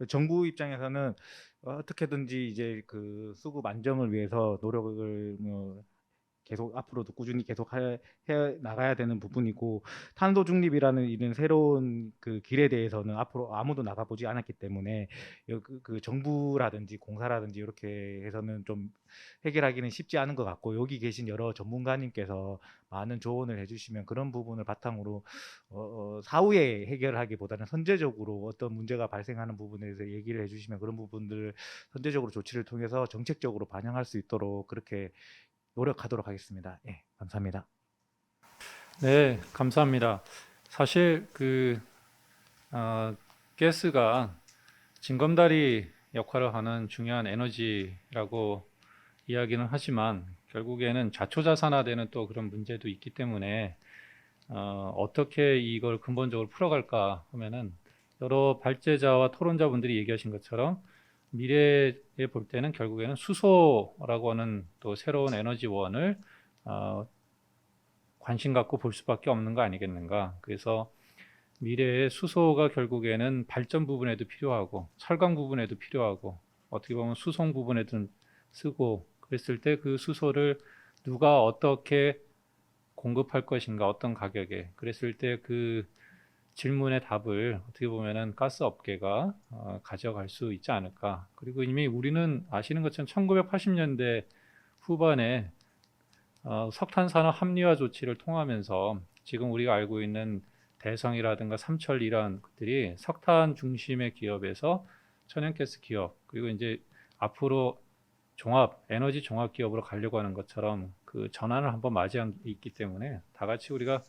정부 입장에서는 어떻게든지 이제 그 수급 안정을 위해서 노력을 계속 앞으로도 꾸준히 계속 해 나가야 되는 부분이고, 탄소 중립이라는 이런 새로운 그 길에 대해서는 앞으로 아무도 나가보지 않았기 때문에 그 정부라든지 공사라든지 이렇게 해서는 좀 해결하기는 쉽지 않은 것 같고, 여기 계신 여러 전문가님께서 많은 조언을 해주시면 그런 부분을 바탕으로 사후에 해결하기보다는 선제적으로 어떤 문제가 발생하는 부분에 대해서 얘기를 해주시면 그런 부분들을 선제적으로 조치를 통해서 정책적으로 반영할 수 있도록 그렇게 노력하도록 하겠습니다. 예, 감사합니다. 네, 감사합니다. 사실 가스가 징검다리 역할을 하는 중요한 에너지라고 이야기는 하지만 결국에는 자초자산화되는 또 그런 문제도 있기 때문에 어떻게 이걸 근본적으로 풀어갈까 하면은 여러 발제자와 토론자분들이 얘기하신 것처럼 미래에 볼 때는 결국에는 수소라고 하는 또 새로운 에너지원을 관심 갖고 볼 수밖에 없는 거 아니겠는가. 그래서 미래의 수소가 결국에는 발전 부분에도 필요하고 철강 부분에도 필요하고 어떻게 보면 수송 부분에도 쓰고, 그랬을 때 그 수소를 누가 어떻게 공급할 것인가, 어떤 가격에, 그랬을 때 그 질문의 답을 어떻게 보면은 가스 업계가 가져갈 수 있지 않을까. 그리고 이미 우리는 아시는 것처럼 1980년대 후반에 석탄 산업 합리화 조치를 통하면서 지금 우리가 알고 있는 대성이라든가 삼철 이런 것들이 석탄 중심의 기업에서 천연가스 기업, 그리고 이제 앞으로 에너지 종합 기업으로 가려고 하는 것처럼 그 전환을 한번 맞이한 있기 때문에 다 같이 우리가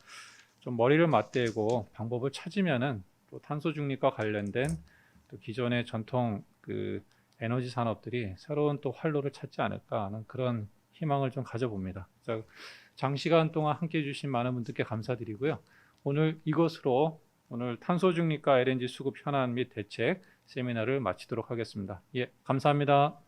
좀 머리를 맞대고 방법을 찾으면은 또 탄소 중립과 관련된 또 기존의 전통 그 에너지 산업들이 새로운 또 활로를 찾지 않을까 하는 그런 희망을 좀 가져봅니다. 장시간 동안 함께해 주신 많은 분들께 감사드리고요. 오늘 이것으로 오늘 탄소 중립과 LNG 수급 현안 및 대책 세미나를 마치도록 하겠습니다. 예, 감사합니다.